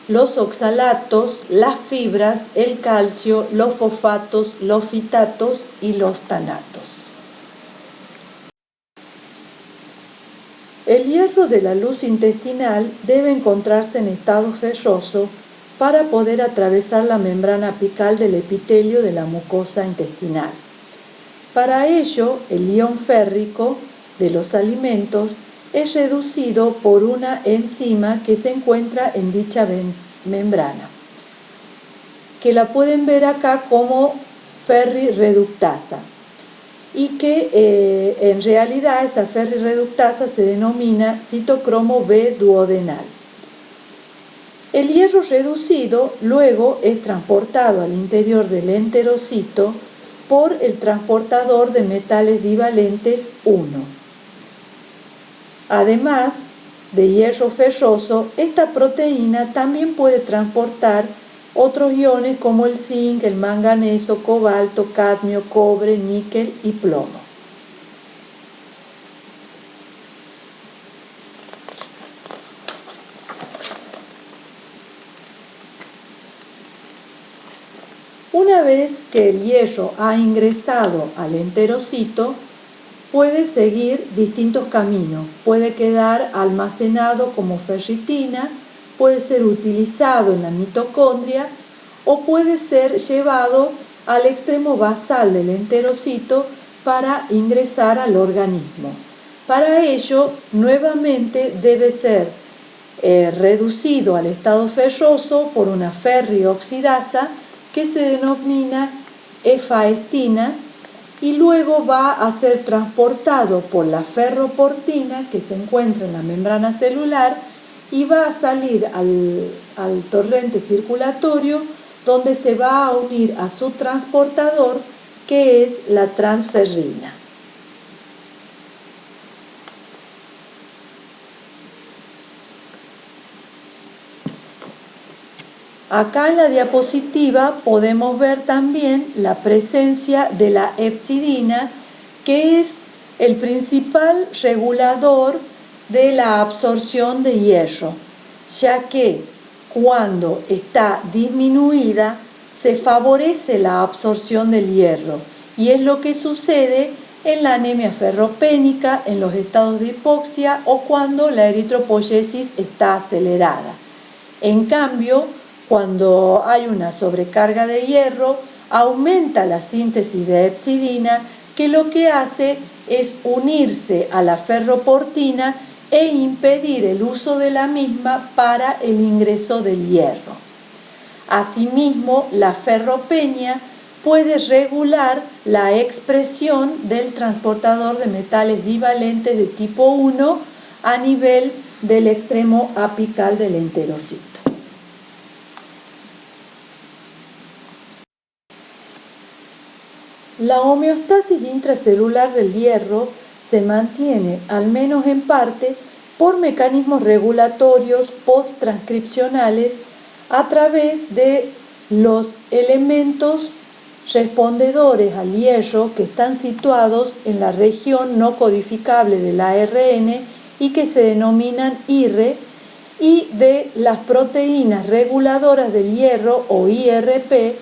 los oxalatos, las fibras, el calcio, los fosfatos, los fitatos y los tanatos. El hierro de la luz intestinal debe encontrarse en estado ferroso para poder atravesar la membrana apical del epitelio de la mucosa intestinal. Para ello, el ion férrico de los alimentos es reducido por una enzima que se encuentra en dicha membrana, que la pueden ver acá como ferrirreductasa, y que en realidad esa ferrirreductasa se denomina citocromo B duodenal. El hierro reducido luego es transportado al interior del enterocito por el transportador de metales divalentes 1. Además de hierro ferroso, esta proteína también puede transportar otros iones como el zinc, el manganeso, cobalto, cadmio, cobre, níquel y plomo. Una vez que el hierro ha ingresado al enterocito, puede seguir distintos caminos. Puede quedar almacenado como ferritina, puede ser utilizado en la mitocondria o puede ser llevado al extremo basal del enterocito para ingresar al organismo. Para ello, nuevamente debe ser reducido al estado ferroso por una ferrioxidasa que se denomina efaestina, y luego va a ser transportado por la ferroportina que se encuentra en la membrana celular y va a salir al torrente circulatorio, donde se va a unir a su transportador, que es la transferrina. Acá en la diapositiva podemos ver también la presencia de la hepcidina, que es el principal regulador de la absorción de hierro, ya que cuando está disminuida se favorece la absorción del hierro, y es lo que sucede en la anemia ferropénica, en los estados de hipoxia o cuando la eritropoyesis está acelerada. En cambio, cuando hay una sobrecarga de hierro, aumenta la síntesis de hepcidina, que lo que hace es unirse a la ferroportina e impedir el uso de la misma para el ingreso del hierro. Asimismo, la ferropenia puede regular la expresión del transportador de metales bivalentes de tipo 1 a nivel del extremo apical del enterocito. La homeostasis intracelular del hierro se mantiene, al menos en parte, por mecanismos regulatorios post-transcripcionales a través de los elementos respondedores al hierro que están situados en la región no codificable del ARN y que se denominan IRE, y de las proteínas reguladoras del hierro o IRP,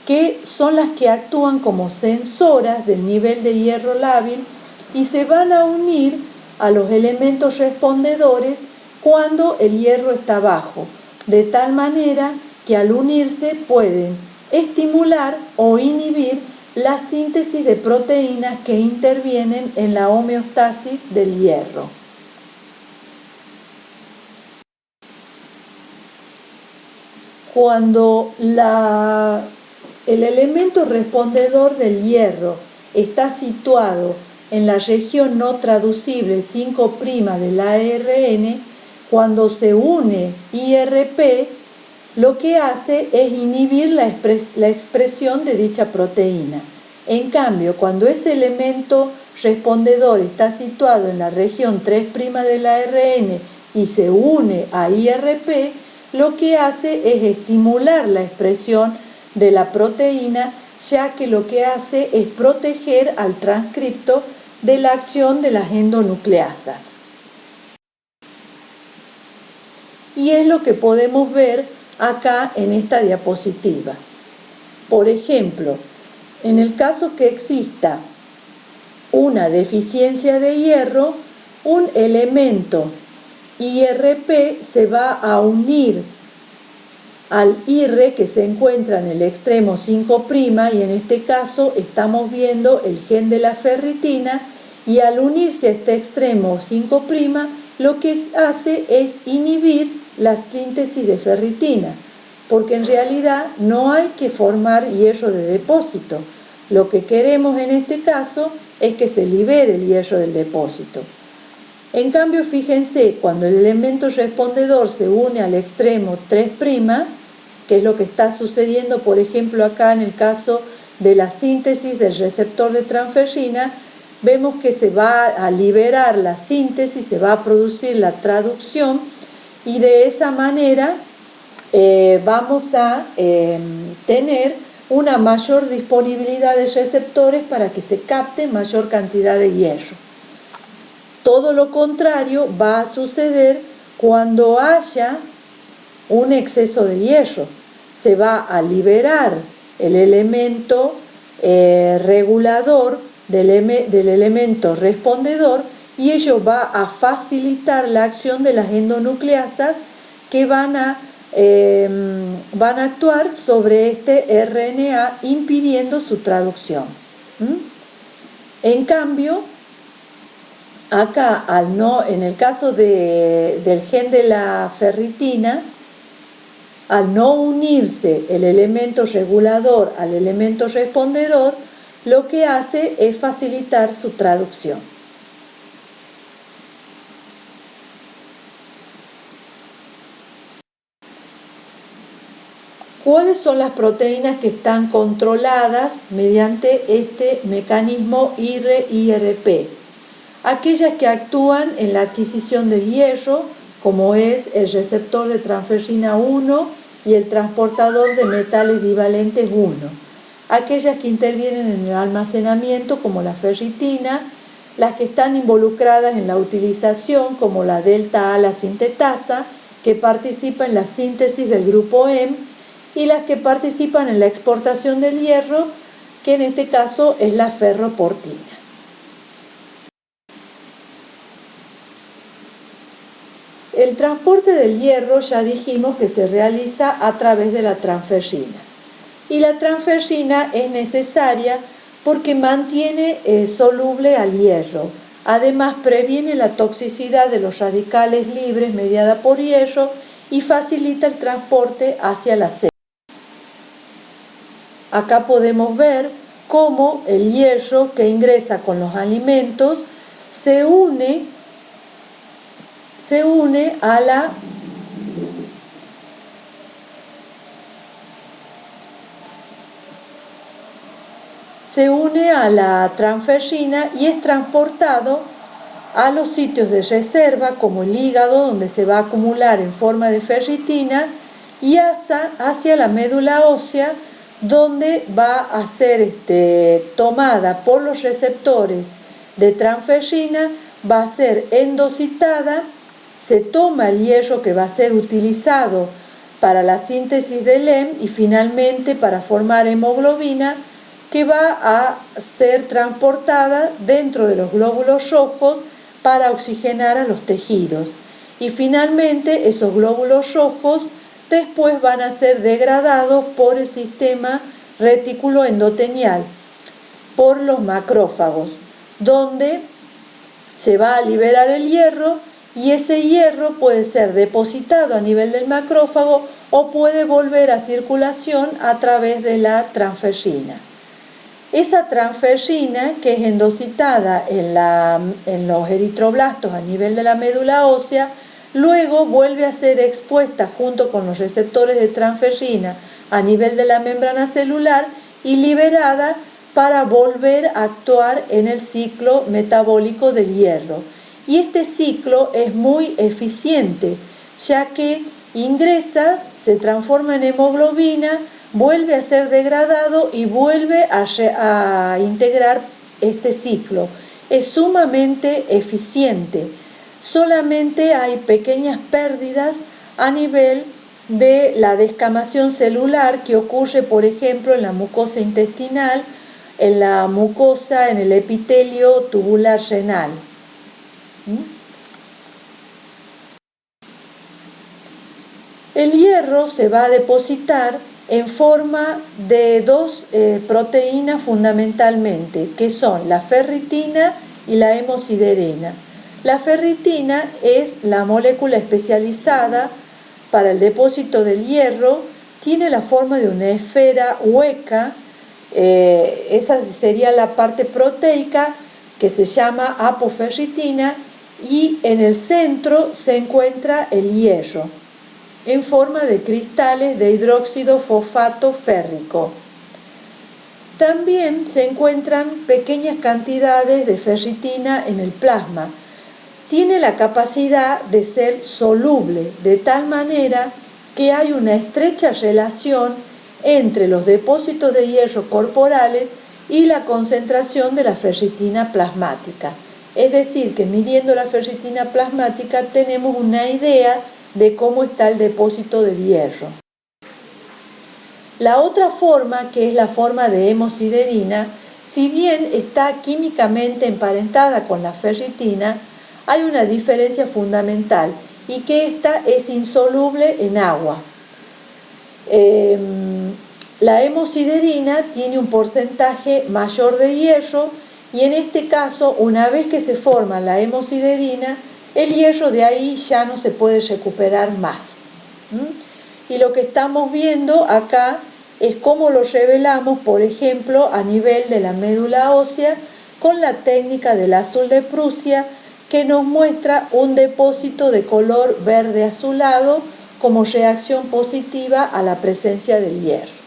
que son las que actúan como sensoras del nivel de hierro lábil y se van a unir a los elementos respondedores cuando el hierro está bajo, de tal manera que al unirse pueden estimular o inhibir la síntesis de proteínas que intervienen en la homeostasis del hierro. Cuando el elemento respondedor del hierro está situado en la región no traducible 5' del ARN, cuando se une IRP, lo que hace es inhibir la expresión de dicha proteína. En cambio, cuando ese elemento respondedor está situado en la región 3' del ARN y se une a IRP, lo que hace es estimular la expresión de la proteína, ya que lo que hace es proteger al transcripto de la acción de las endonucleasas. Y es lo que podemos ver acá en esta diapositiva. Por ejemplo, en el caso que exista una deficiencia de hierro, un elemento IRP se va a unir al IR que se encuentra en el extremo 5' y en este caso estamos viendo el gen de la ferritina, y al unirse a este extremo 5' lo que hace es inhibir la síntesis de ferritina, porque en realidad no hay que formar hierro de depósito. Lo que queremos en este caso es que se libere el hierro del depósito. En cambio, fíjense, cuando el elemento respondedor se une al extremo 3', que es lo que está sucediendo, por ejemplo, acá en el caso de la síntesis del receptor de transferrina, vemos que se va a liberar la síntesis, se va a producir la traducción, y de esa manera vamos a tener una mayor disponibilidad de receptores para que se capte mayor cantidad de hierro. Todo lo contrario va a suceder cuando haya un exceso de hierro. Se va a liberar el elemento regulador del elemento respondedor, y ello va a facilitar la acción de las endonucleasas que van a actuar sobre este RNA impidiendo su traducción. En cambio, acá, en el caso del gen de la ferritina, al no unirse el elemento regulador al elemento respondedor, lo que hace es facilitar su traducción. ¿Cuáles son las proteínas que están controladas mediante este mecanismo IRE-IRP? Aquellas que actúan en la adquisición del hierro, como es el receptor de transferrina 1 y el transportador de metales divalentes 1. Aquellas que intervienen en el almacenamiento, como la ferritina, las que están involucradas en la utilización, como la delta-A, la sintetasa, que participa en la síntesis del grupo M, y las que participan en la exportación del hierro, que en este caso es la ferroportina. El transporte del hierro ya dijimos que se realiza a través de la transferrina. Y la transferrina es necesaria porque mantiene soluble al hierro. Además, previene la toxicidad de los radicales libres mediada por hierro y facilita el transporte hacia las células. Acá podemos ver cómo el hierro que ingresa con los alimentos se une a la transferrina y es transportado a los sitios de reserva, como el hígado, donde se va a acumular en forma de ferritina, y hacia la médula ósea, donde va a ser tomada por los receptores de transferrina, va a ser endocitada, se toma el hierro que va a ser utilizado para la síntesis del hemo y finalmente para formar hemoglobina, que va a ser transportada dentro de los glóbulos rojos para oxigenar a los tejidos. Y finalmente esos glóbulos rojos después van a ser degradados por el sistema retículo endotelial, por los macrófagos, donde se va a liberar el hierro y ese hierro puede ser depositado a nivel del macrófago o puede volver a circulación a través de la transferrina. Esa transferrina, que es endocitada en los eritroblastos a nivel de la médula ósea, luego vuelve a ser expuesta junto con los receptores de transferrina a nivel de la membrana celular y liberada para volver a actuar en el ciclo metabólico del hierro. Y este ciclo es muy eficiente, ya que ingresa, se transforma en hemoglobina, vuelve a ser degradado y vuelve a integrar este ciclo. Es sumamente eficiente. Solamente hay pequeñas pérdidas a nivel de la descamación celular que ocurre, por ejemplo, en la mucosa intestinal, en la mucosa, en el epitelio tubular renal. El hierro se va a depositar en forma de dos proteínas fundamentalmente, que son la ferritina y la hemosiderina. La ferritina es la molécula especializada para el depósito del hierro, tiene la forma de una esfera hueca, esa sería la parte proteica que se llama apoferritina, y en el centro se encuentra el hierro en forma de cristales de hidróxido fosfato férrico. También se encuentran pequeñas cantidades de ferritina en el plasma. Tiene la capacidad de ser soluble, de tal manera que hay una estrecha relación entre los depósitos de hierro corporales y la concentración de la ferritina plasmática. Es decir, que midiendo la ferritina plasmática tenemos una idea de cómo está el depósito de hierro. La otra forma, que es la forma de hemosiderina, si bien está químicamente emparentada con la ferritina, hay una diferencia fundamental y que esta es insoluble en agua. La hemosiderina tiene un porcentaje mayor de hierro y en este caso, una vez que se forma la hemosiderina, el hierro de ahí ya no se puede recuperar más. Y lo que estamos viendo acá es cómo lo revelamos, por ejemplo, a nivel de la médula ósea con la técnica del azul de Prusia, que nos muestra un depósito de color verde azulado como reacción positiva a la presencia del hierro.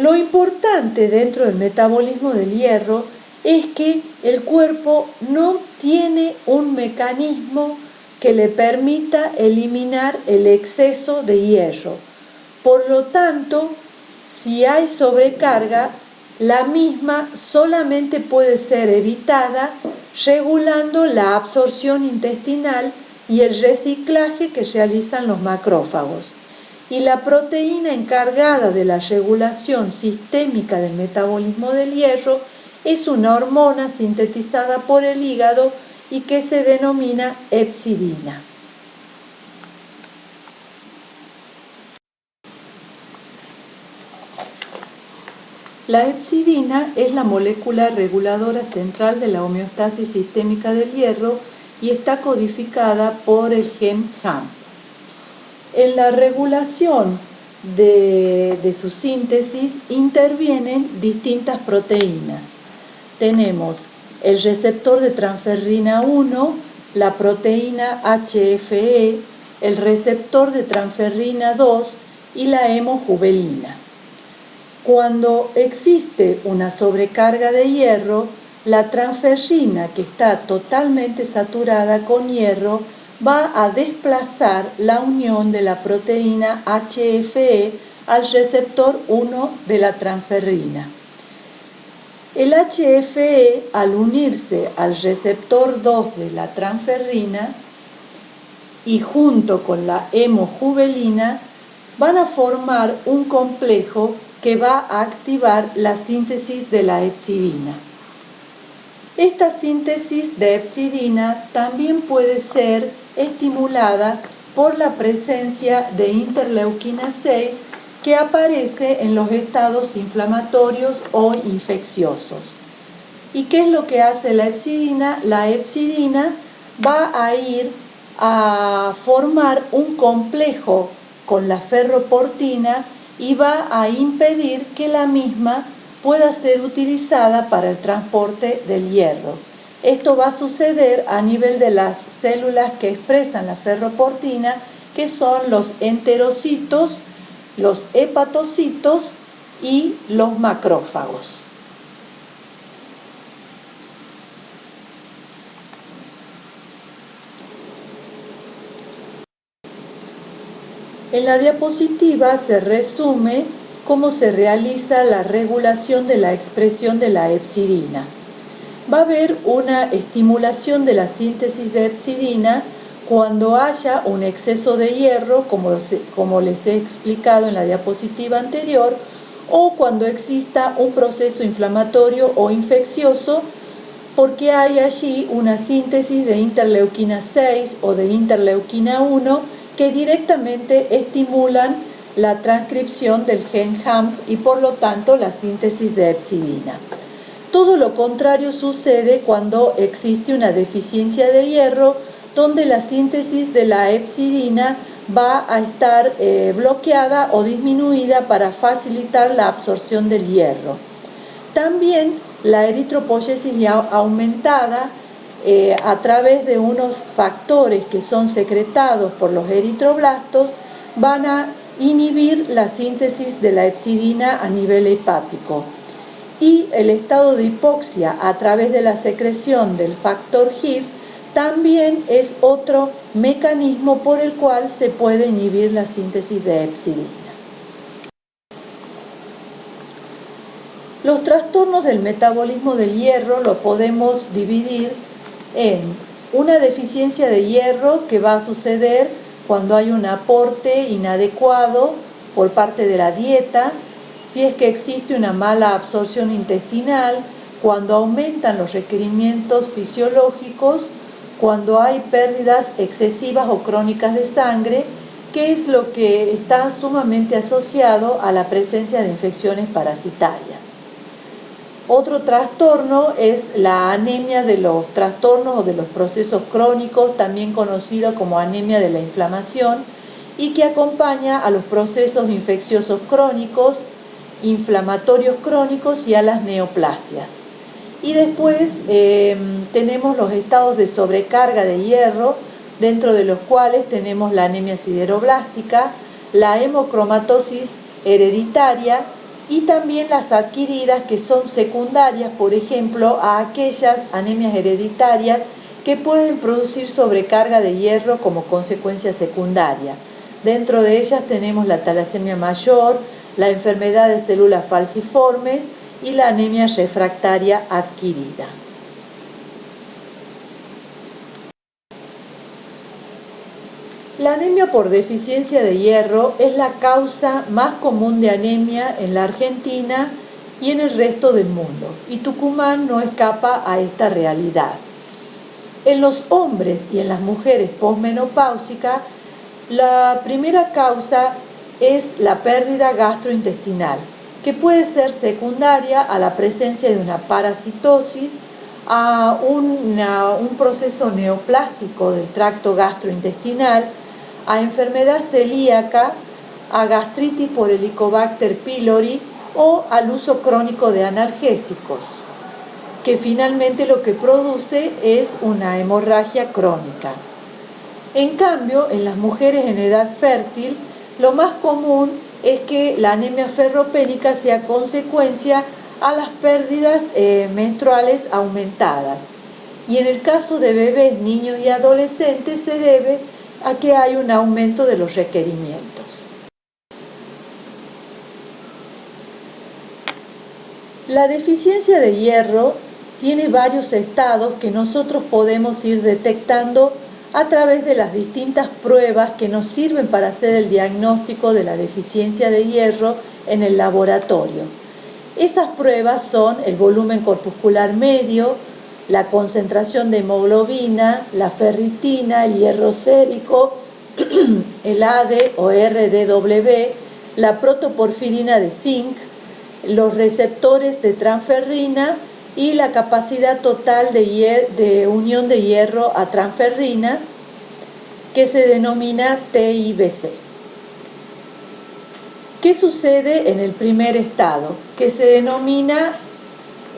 Lo importante dentro del metabolismo del hierro es que el cuerpo no tiene un mecanismo que le permita eliminar el exceso de hierro. Por lo tanto, si hay sobrecarga, la misma solamente puede ser evitada regulando la absorción intestinal y el reciclaje que realizan los macrófagos. Y la proteína encargada de la regulación sistémica del metabolismo del hierro es una hormona sintetizada por el hígado y que se denomina hepcidina. La hepcidina es la molécula reguladora central de la homeostasis sistémica del hierro y está codificada por el gen HAM. En la regulación de su síntesis intervienen distintas proteínas. Tenemos el receptor de transferrina 1, la proteína HFE, el receptor de transferrina 2 y la hemojuvelina. Cuando existe una sobrecarga de hierro, la transferrina, que está totalmente saturada con hierro, va a desplazar la unión de la proteína HFE al receptor 1 de la transferrina. El HFE, al unirse al receptor 2 de la transferrina y junto con la hemojuvelina, van a formar un complejo que va a activar la síntesis de la hepcidina. Esta síntesis de hepcidina también puede ser estimulada por la presencia de interleuquina 6 que aparece en los estados inflamatorios o infecciosos. ¿Y qué es lo que hace la hepcidina? La hepcidina va a ir a formar un complejo con la ferroportina y va a impedir que la misma pueda ser utilizada para el transporte del hierro. Esto va a suceder a nivel de las células que expresan la ferroportina, que son los enterocitos, los hepatocitos y los macrófagos. En la diapositiva se resume cómo se realiza la regulación de la expresión de la hepcidina. Va a haber una estimulación de la síntesis de hepcidina cuando haya un exceso de hierro, como les he explicado en la diapositiva anterior, o cuando exista un proceso inflamatorio o infeccioso, porque hay allí una síntesis de interleuquina 6 o de interleuquina 1 que directamente estimulan la transcripción del gen HAMP y por lo tanto la síntesis de hepcidina. Todo lo contrario sucede cuando existe una deficiencia de hierro, donde la síntesis de la hepcidina va a estar bloqueada o disminuida para facilitar la absorción del hierro. También la eritropoyesis aumentada a través de unos factores que son secretados por los eritroblastos van a inhibir la síntesis de la hepcidina a nivel hepático. Y el estado de hipoxia a través de la secreción del factor HIF también es otro mecanismo por el cual se puede inhibir la síntesis de hepcidina. Los trastornos del metabolismo del hierro lo podemos dividir en una deficiencia de hierro que va a suceder cuando hay un aporte inadecuado por parte de la dieta, si es que existe una mala absorción intestinal, cuando aumentan los requerimientos fisiológicos, cuando hay pérdidas excesivas o crónicas de sangre, que es lo que está sumamente asociado a la presencia de infecciones parasitarias. Otro trastorno es la anemia de los trastornos o de los procesos crónicos, también conocido como anemia de la inflamación, y que acompaña a los procesos infecciosos crónicos, inflamatorios crónicos y a las neoplasias. Y después tenemos los estados de sobrecarga de hierro, dentro de los cuales tenemos la anemia sideroblástica, la hemocromatosis hereditaria y también las adquiridas, que son secundarias, por ejemplo, a aquellas anemias hereditarias que pueden producir sobrecarga de hierro como consecuencia secundaria. Dentro de ellas tenemos la talasemia mayor, la enfermedad de células falciformes y la anemia refractaria adquirida. La anemia por deficiencia de hierro es la causa más común de anemia en la Argentina y en el resto del mundo, y Tucumán no escapa a esta realidad. En los hombres y en las mujeres posmenopáusicas, la primera causa es la pérdida gastrointestinal, que puede ser secundaria a la presencia de una parasitosis, a un proceso neoplásico del tracto gastrointestinal, a enfermedad celíaca, a gastritis por Helicobacter pylori o al uso crónico de analgésicos, que finalmente lo que produce es una hemorragia crónica. En cambio, en las mujeres en edad fértil, lo más común es que la anemia ferropénica sea consecuencia a las pérdidas menstruales aumentadas. Y en el caso de bebés, niños y adolescentes se debe a que hay un aumento de los requerimientos. La deficiencia de hierro tiene varios estados que nosotros podemos ir detectando a través de las distintas pruebas que nos sirven para hacer el diagnóstico de la deficiencia de hierro en el laboratorio. Esas pruebas son el volumen corpuscular medio, la concentración de hemoglobina, la ferritina, el hierro sérico, el AD o RDW, la protoporfirina de zinc, los receptores de transferrina y la capacidad total de unión de hierro a transferrina, que se denomina TIBC. ¿Qué sucede en el primer estado? Que se denomina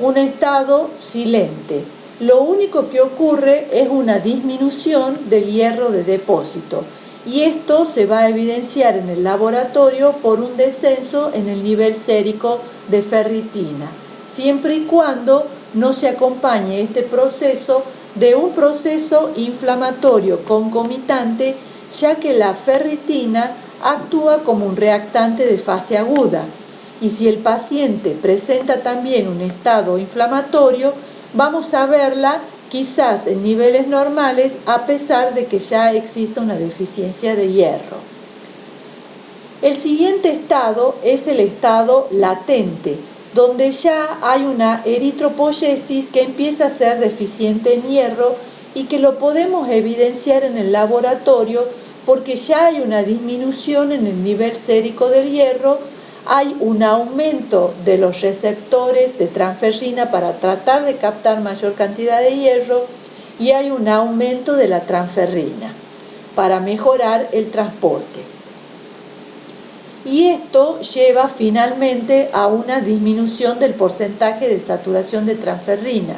un estado silente. Lo único que ocurre es una disminución del hierro de depósito, y esto se va a evidenciar en el laboratorio por un descenso en el nivel sérico de ferritina, siempre y cuando no se acompañe este proceso de un proceso inflamatorio concomitante, ya que la ferritina actúa como un reactante de fase aguda, y si el paciente presenta también un estado inflamatorio, vamos a verla quizás en niveles normales a pesar de que ya exista una deficiencia de hierro. El siguiente estado es el estado latente, donde ya hay una eritropoyesis que empieza a ser deficiente en hierro y que lo podemos evidenciar en el laboratorio porque ya hay una disminución en el nivel sérico del hierro, hay un aumento de los receptores de transferrina para tratar de captar mayor cantidad de hierro y hay un aumento de la transferrina para mejorar el transporte. Y esto lleva finalmente a una disminución del porcentaje de saturación de transferrina.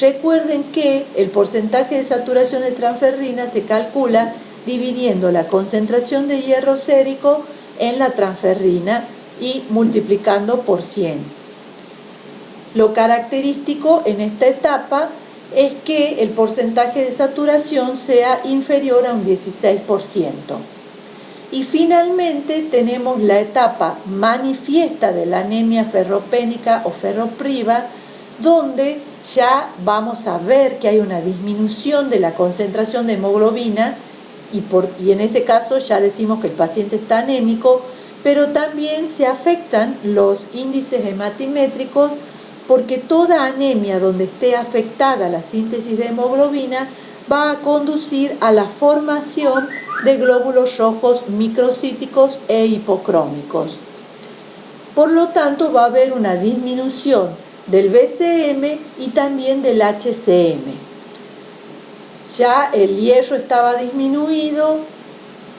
Recuerden que el porcentaje de saturación de transferrina se calcula dividiendo la concentración de hierro sérico en la transferrina y multiplicando por 100. Lo característico en esta etapa es que el porcentaje de saturación sea inferior a un 16%. Y finalmente tenemos la etapa manifiesta de la anemia ferropénica o ferropriva, donde ya vamos a ver que hay una disminución de la concentración de hemoglobina y en ese caso ya decimos que el paciente está anémico, pero también se afectan los índices hematimétricos porque toda anemia donde esté afectada la síntesis de hemoglobina va a conducir a la formación de glóbulos rojos microcíticos e hipocrómicos. Por lo tanto, va a haber una disminución del BCM y también del HCM. Ya el hierro estaba disminuido,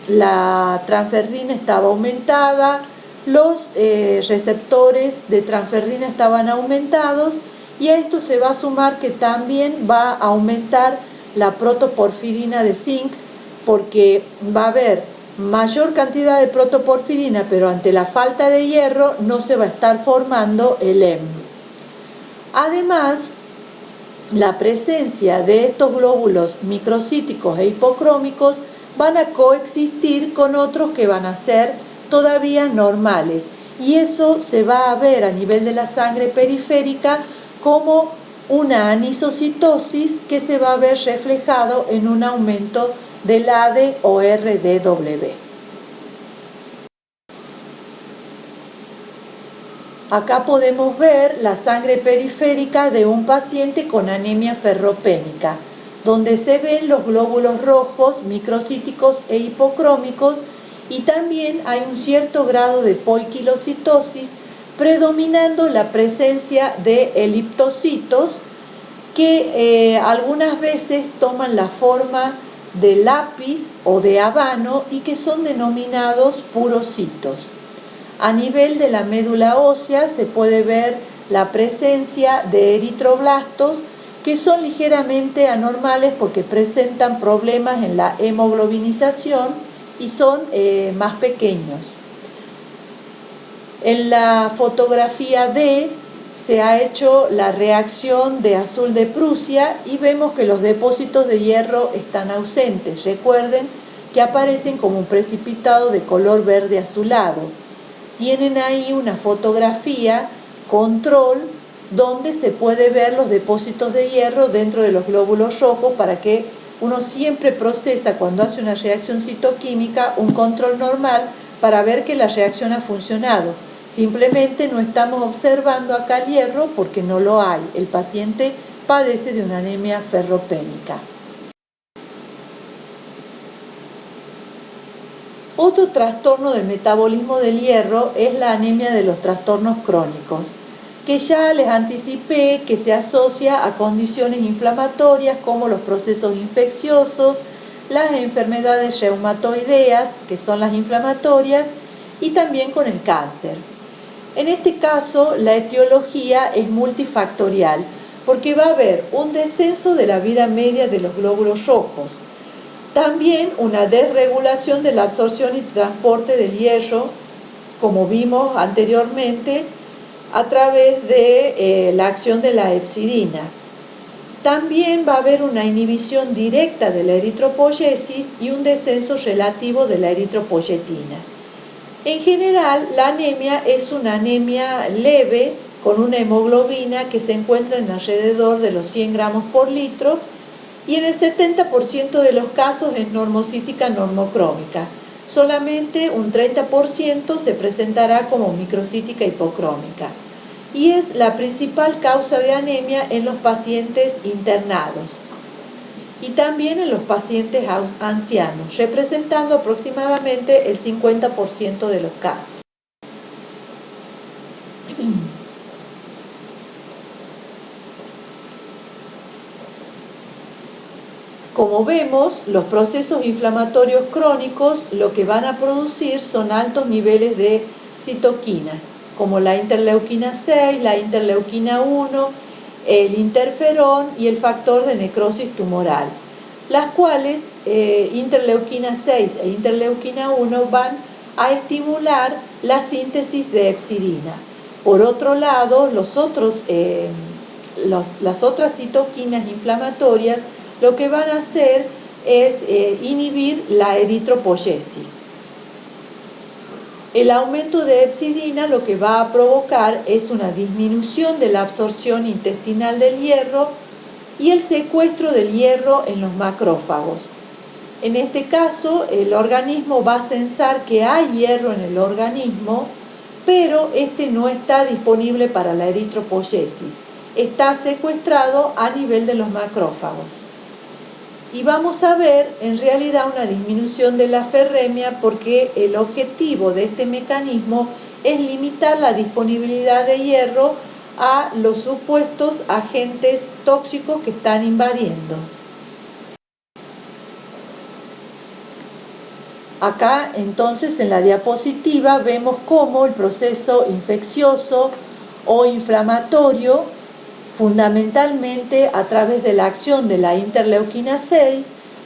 la transferrina estaba aumentada, los receptores de transferrina estaban aumentados y a esto se va a sumar que también va a aumentar la protoporfirina de zinc porque va a haber mayor cantidad de protoporfirina, pero ante la falta de hierro no se va a estar formando el hemo. Además, la presencia de estos glóbulos microcíticos e hipocrómicos van a coexistir con otros que van a ser todavía normales y eso se va a ver a nivel de la sangre periférica como una anisocitosis que se va a ver reflejado en un aumento del AD o RDW. Acá podemos ver la sangre periférica de un paciente con anemia ferropénica, donde se ven los glóbulos rojos, microcíticos e hipocrómicos y también hay un cierto grado de poiquilocitosis, predominando la presencia de eliptocitos que algunas veces toman la forma de lápiz o de habano y que son denominados purocitos. A nivel de la médula ósea se puede ver la presencia de eritroblastos que son ligeramente anormales porque presentan problemas en la hemoglobinización y son más pequeños. En la fotografía D se ha hecho la reacción de azul de Prusia y vemos que los depósitos de hierro están ausentes. Recuerden que aparecen como un precipitado de color verde azulado. Tienen ahí una fotografía control donde se puede ver los depósitos de hierro dentro de los glóbulos rojos para que uno siempre procesa cuando hace una reacción citoquímica un control normal para ver que la reacción ha funcionado. Simplemente no estamos observando acá el hierro porque no lo hay. El paciente padece de una anemia ferropénica. Otro trastorno del metabolismo del hierro es la anemia de los trastornos crónicos, que ya les anticipé que se asocia a condiciones inflamatorias como los procesos infecciosos, las enfermedades reumatoideas, que son las inflamatorias, y también con el cáncer. En este caso, la etiología es multifactorial, porque va a haber un descenso de la vida media de los glóbulos rojos, también una desregulación de la absorción y transporte del hierro, como vimos anteriormente, a través de la acción de la hepcidina. También va a haber una inhibición directa de la eritropoyesis y un descenso relativo de la eritropoyetina. En general, la anemia es una anemia leve con una hemoglobina que se encuentra en alrededor de los 100 gramos por litro y en el 70% de los casos es normocítica normocrómica. Solamente un 30% se presentará como microcítica hipocrómica y es la principal causa de anemia en los pacientes internados y también en los pacientes ancianos, representando aproximadamente el 50% de los casos. Como vemos, los procesos inflamatorios crónicos lo que van a producir son altos niveles de citoquinas, como la interleuquina 6, la interleuquina 1, el interferón y el factor de necrosis tumoral, las cuales interleuquina 6 e interleuquina 1 van a estimular la síntesis de hepcidina. Por otro lado, las otras citoquinas inflamatorias lo que van a hacer es inhibir la eritropoyesis. El aumento de hepcidina lo que va a provocar es una disminución de la absorción intestinal del hierro y el secuestro del hierro en los macrófagos. En este caso, el organismo va a sensar que hay hierro en el organismo, pero este no está disponible para la eritropoyesis. Está secuestrado a nivel de los macrófagos. Y vamos a ver en realidad una disminución de la ferremia porque el objetivo de este mecanismo es limitar la disponibilidad de hierro a los supuestos agentes tóxicos que están invadiendo. Acá entonces en la diapositiva vemos cómo el proceso infeccioso o inflamatorio, fundamentalmente a través de la acción de la interleuquina 6,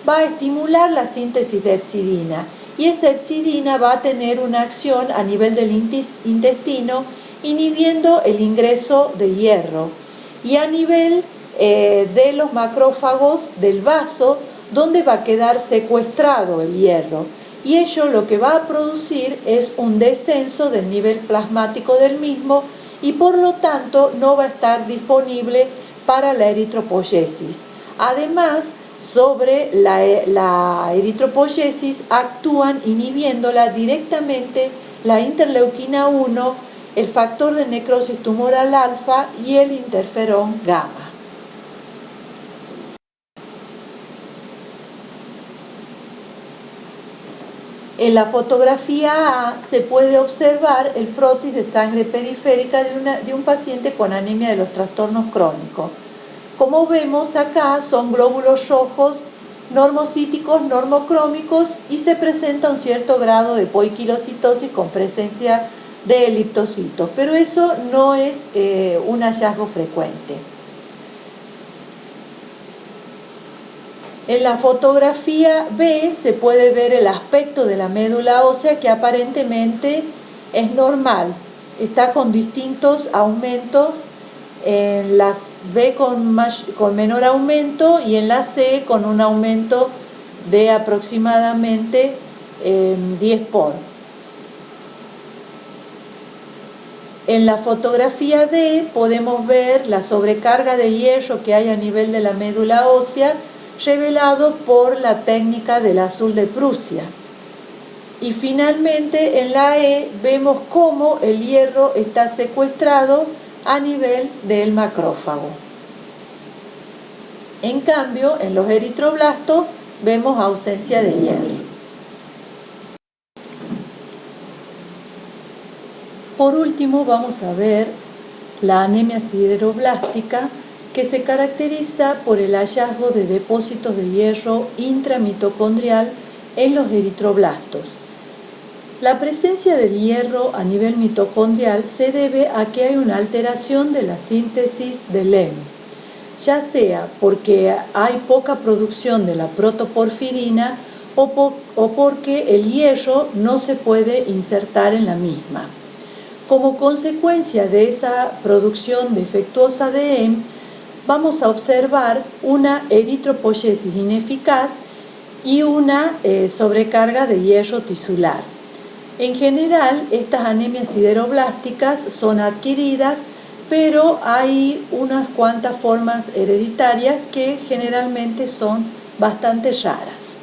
va a estimular la síntesis de hepcidina y esa hepcidina va a tener una acción a nivel del intestino inhibiendo el ingreso de hierro y a nivel de los macrófagos del vaso donde va a quedar secuestrado el hierro y ello lo que va a producir es un descenso del nivel plasmático del mismo y por lo tanto no va a estar disponible para la eritropoyesis. Además, sobre la eritropoyesis actúan inhibiéndola directamente la interleuquina 1, el factor de necrosis tumoral alfa y el interferón gamma. En la fotografía A se puede observar el frotis de sangre periférica de un paciente con anemia de los trastornos crónicos. Como vemos acá son glóbulos rojos normocíticos, normocrómicos y se presenta un cierto grado de poiquilocitosis con presencia de eliptocitos, pero eso no es un hallazgo frecuente. En la fotografía B se puede ver el aspecto de la médula ósea que aparentemente es normal, está con distintos aumentos, en la B con menor aumento y en la C con un aumento de aproximadamente 10 por. En la fotografía D podemos ver la sobrecarga de hierro que hay a nivel de la médula ósea, revelado por la técnica del azul de Prusia. Y finalmente en la E vemos cómo el hierro está secuestrado a nivel del macrófago. En cambio, en los eritroblastos vemos ausencia de hierro. Por último, vamos a ver la anemia sideroblástica, que se caracteriza por el hallazgo de depósitos de hierro intramitocondrial en los eritroblastos. La presencia del hierro a nivel mitocondrial se debe a que hay una alteración de la síntesis del hemo, ya sea porque hay poca producción de la protoporfirina o porque el hierro no se puede insertar en la misma. Como consecuencia de esa producción defectuosa de hemo, vamos a observar una eritropoyesis ineficaz y una sobrecarga de hierro tisular. En general, estas anemias sideroblásticas son adquiridas, pero hay unas cuantas formas hereditarias que generalmente son bastante raras.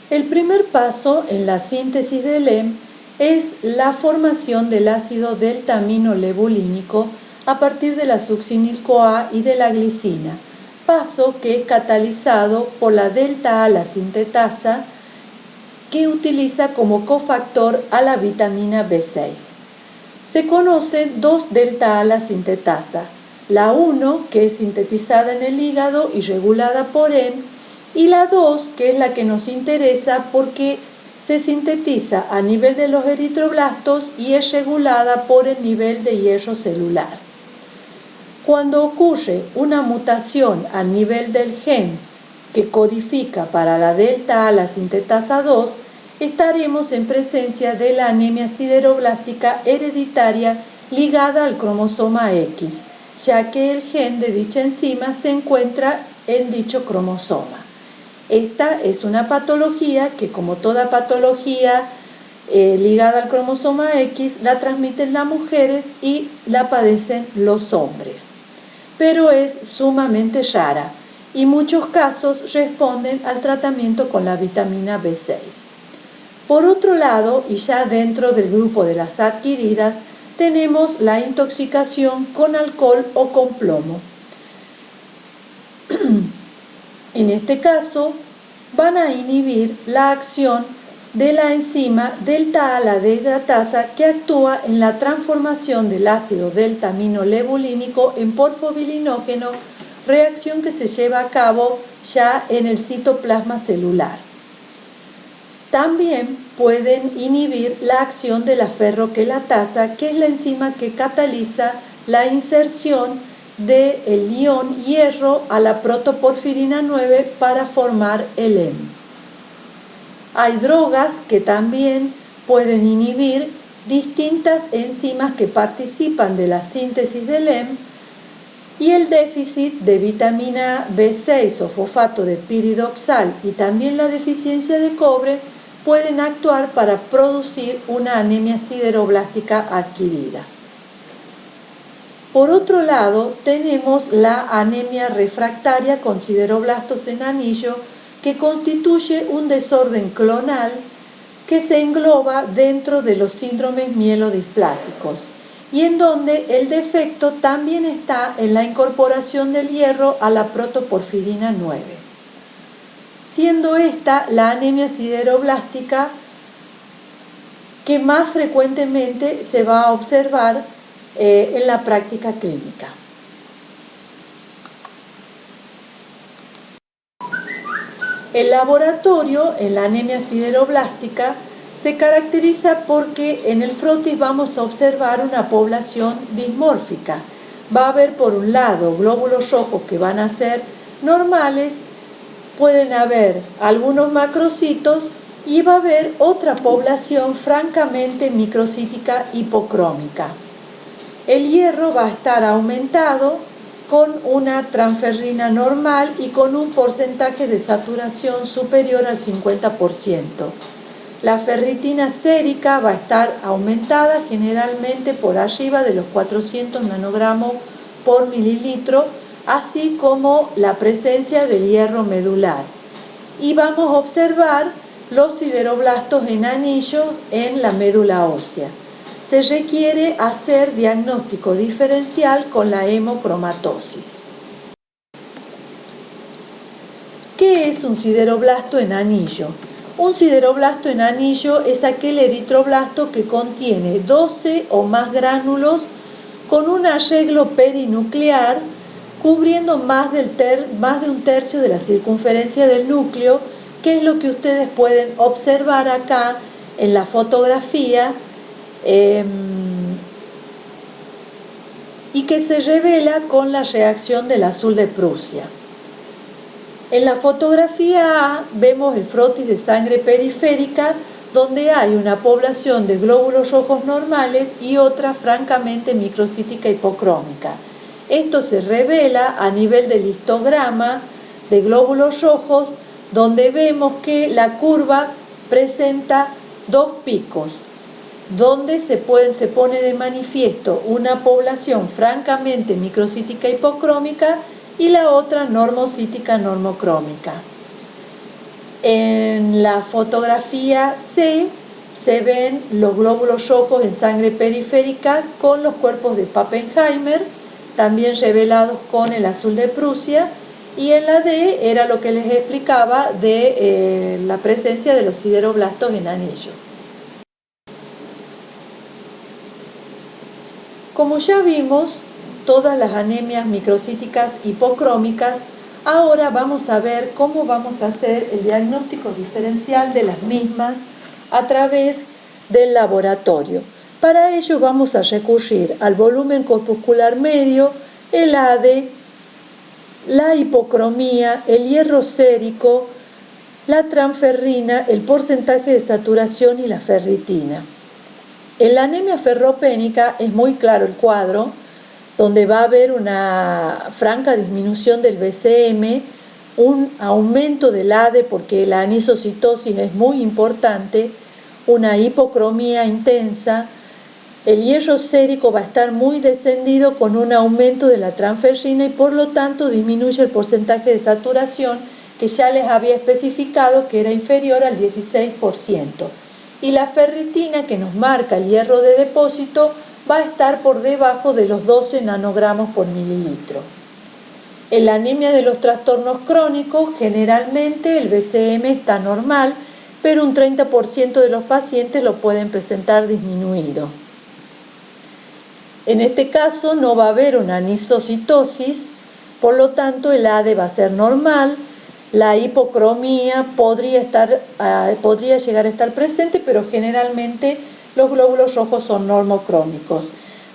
El primer paso en la síntesis del hemo es la formación del ácido delta-aminolevulínico a partir de la succinil-CoA y de la glicina, paso que es catalizado por la delta-A sintetasa, que utiliza como cofactor a la vitamina B6. Se conocen dos delta-A sintetasa, la 1, que es sintetizada en el hígado y regulada por hemo, y la 2, que es la que nos interesa porque se sintetiza a nivel de los eritroblastos y es regulada por el nivel de hierro celular. Cuando ocurre una mutación a nivel del gen que codifica para la delta-A sintetasa 2, estaremos en presencia de la anemia sideroblástica hereditaria ligada al cromosoma X, ya que el gen de dicha enzima se encuentra en dicho cromosoma. Esta es una patología que, como toda patología ligada al cromosoma X, la transmiten las mujeres y la padecen los hombres. Pero es sumamente rara y muchos casos responden al tratamiento con la vitamina B6. Por otro lado, y ya dentro del grupo de las adquiridas, tenemos la intoxicación con alcohol o con plomo. En este caso, van a inhibir la acción de la enzima delta-A dehidratasa que actúa en la transformación del ácido delta-aminolevulínico en porfobilinógeno, reacción que se lleva a cabo ya en el citoplasma celular. También pueden inhibir la acción de la ferroquelatasa, que es la enzima que cataliza la inserción del ion hierro a la protoporfirina 9 para formar el hemo. Hay drogas que también pueden inhibir distintas enzimas que participan de la síntesis del hemo, y el déficit de vitamina B6 o fosfato de piridoxal y también la deficiencia de cobre pueden actuar para producir una anemia sideroblástica adquirida. Por otro lado, tenemos la anemia refractaria con sideroblastos en anillo, que constituye un desorden clonal que se engloba dentro de los síndromes mielodisplásicos y en donde el defecto también está en la incorporación del hierro a la protoporfirina 9, siendo esta la anemia sideroblástica que más frecuentemente se va a observar en la práctica clínica. El laboratorio en la anemia sideroblástica se caracteriza porque en el frotis vamos a observar una población dismórfica. Va a haber por un lado glóbulos rojos que van a ser normales, pueden haber algunos macrocitos y va a haber otra población francamente microcítica hipocrómica. El hierro va a estar aumentado con una transferrina normal y con un porcentaje de saturación superior al 50%. La ferritina sérica va a estar aumentada generalmente por arriba de los 400 nanogramos por mililitro, así como la presencia del hierro medular. Y vamos a observar los sideroblastos en anillo en la médula ósea. Se requiere hacer diagnóstico diferencial con la hemocromatosis. ¿Qué es un sideroblasto en anillo? Un sideroblasto en anillo es aquel eritroblasto que contiene 12 o más gránulos con un arreglo perinuclear cubriendo más de un tercio de la circunferencia del núcleo, que es lo que ustedes pueden observar acá en la fotografía y que se revela con la reacción del azul de Prusia. En la fotografía A vemos el frotis de sangre periférica, donde hay una población de glóbulos rojos normales y otra francamente microcítica hipocrómica. Esto se revela a nivel del histograma de glóbulos rojos, donde vemos que la curva presenta dos picos, donde se pone de manifiesto una población francamente microcítica hipocrómica y la otra normocítica normocrómica. En la fotografía C se ven los glóbulos rojos en sangre periférica con los cuerpos de Pappenheimer, también revelados con el azul de Prusia, y en la D era lo que les explicaba de la presencia de los sideroblastos en anillo. Como ya vimos todas las anemias microcíticas hipocrómicas, ahora vamos a ver cómo vamos a hacer el diagnóstico diferencial de las mismas a través del laboratorio. Para ello vamos a recurrir al volumen corpuscular medio, el ADE, la hipocromía, el hierro sérico, la transferrina, el porcentaje de saturación y la ferritina. En la anemia ferropénica es muy claro el cuadro, donde va a haber una franca disminución del BCM, un aumento del ADE porque la anisocitosis es muy importante, una hipocromía intensa. El hierro sérico va a estar muy descendido con un aumento de la transferrina y por lo tanto disminuye el porcentaje de saturación que ya les había especificado que era inferior al 16%. Y la ferritina, que nos marca el hierro de depósito, va a estar por debajo de los 12 nanogramos por mililitro. En la anemia de los trastornos crónicos, generalmente el BCM está normal, pero un 30% de los pacientes lo pueden presentar disminuido. En este caso no va a haber una anisocitosis, por lo tanto el ADE va a ser normal, la hipocromía podría llegar a estar presente, pero generalmente los glóbulos rojos son normocrómicos.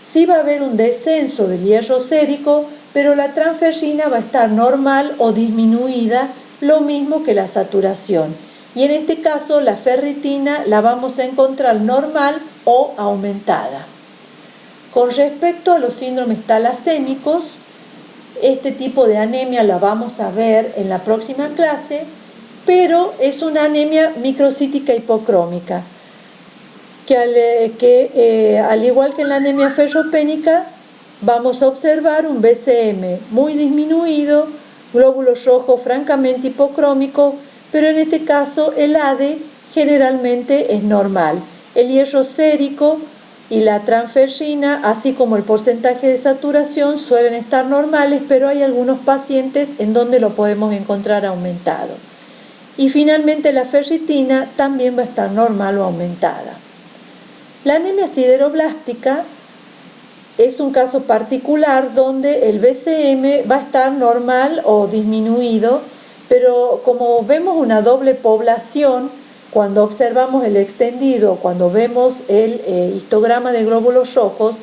Sí va a haber un descenso del hierro sérico, pero la transferrina va a estar normal o disminuida, lo mismo que la saturación. Y en este caso la ferritina la vamos a encontrar normal o aumentada. Con respecto a los síndromes talasémicos, este tipo de anemia la vamos a ver en la próxima clase, pero es una anemia microcítica hipocrómica, que al igual que en la anemia ferropénica, vamos a observar un BCM muy disminuido, glóbulos rojos francamente hipocrómicos, pero en este caso el ADE generalmente es normal. El hierro sérico y la transferrina, así como el porcentaje de saturación, suelen estar normales, pero hay algunos pacientes en donde lo podemos encontrar aumentado. Y finalmente la ferritina también va a estar normal o aumentada. La anemia sideroblástica es un caso particular donde el BCM va a estar normal o disminuido, pero como vemos una doble población, cuando observamos el extendido, cuando vemos el histograma de glóbulos rojos,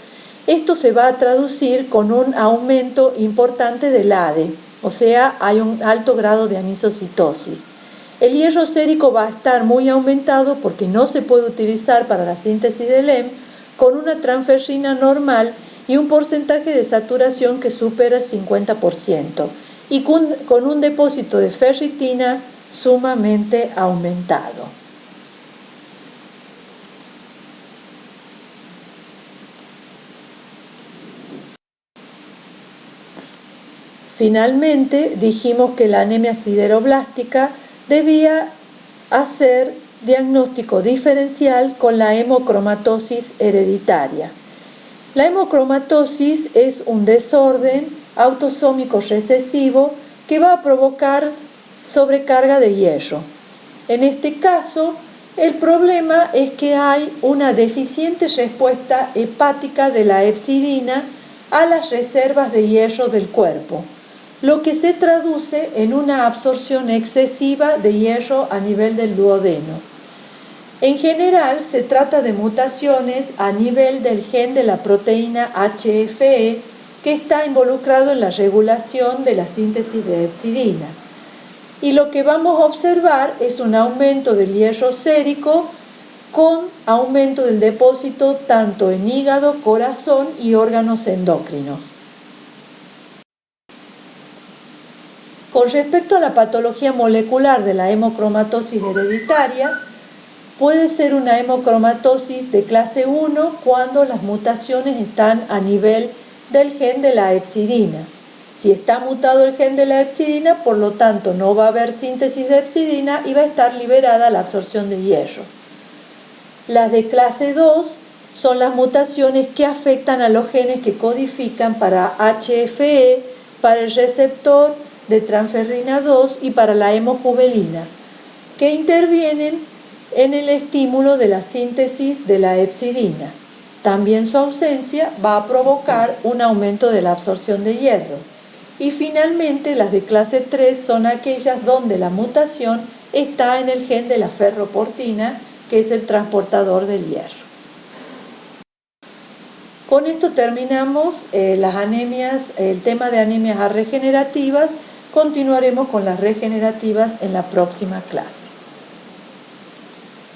esto se va a traducir con un aumento importante del ADE, o sea, hay un alto grado de anisocitosis. El hierro sérico va a estar muy aumentado porque no se puede utilizar para la síntesis del HEM, con una transferrina normal y un porcentaje de saturación que supera el 50%, y con un depósito de ferritina sumamente aumentado. Finalmente, dijimos que la anemia sideroblástica debía hacer diagnóstico diferencial con la hemocromatosis hereditaria. La hemocromatosis es un desorden autosómico recesivo que va a provocar sobrecarga de hierro. En este caso, el problema es que hay una deficiente respuesta hepática de la hepcidina a las reservas de hierro del cuerpo, lo que se traduce en una absorción excesiva de hierro a nivel del duodeno. En general, se trata de mutaciones a nivel del gen de la proteína HFE que está involucrado en la regulación de la síntesis de hepcidina. Y lo que vamos a observar es un aumento del hierro sérico con aumento del depósito tanto en hígado, corazón y órganos endocrinos. Con respecto a la patología molecular de la hemocromatosis hereditaria, puede ser una hemocromatosis de clase 1 cuando las mutaciones están a nivel del gen de la hepcidina. Si está mutado el gen de la hepcidina, por lo tanto no va a haber síntesis de hepcidina y va a estar liberada la absorción de hierro. Las de clase 2 son las mutaciones que afectan a los genes que codifican para HFE, para el receptor de transferrina 2 y para la hemojuvelina, que intervienen en el estímulo de la síntesis de la hepcidina. También su ausencia va a provocar un aumento de la absorción de hierro. Y finalmente las de clase 3 son aquellas donde la mutación está en el gen de la ferroportina, que es el transportador del hierro. Con esto terminamos las anemias, el tema de anemias regenerativas. Continuaremos con las regenerativas en la próxima clase.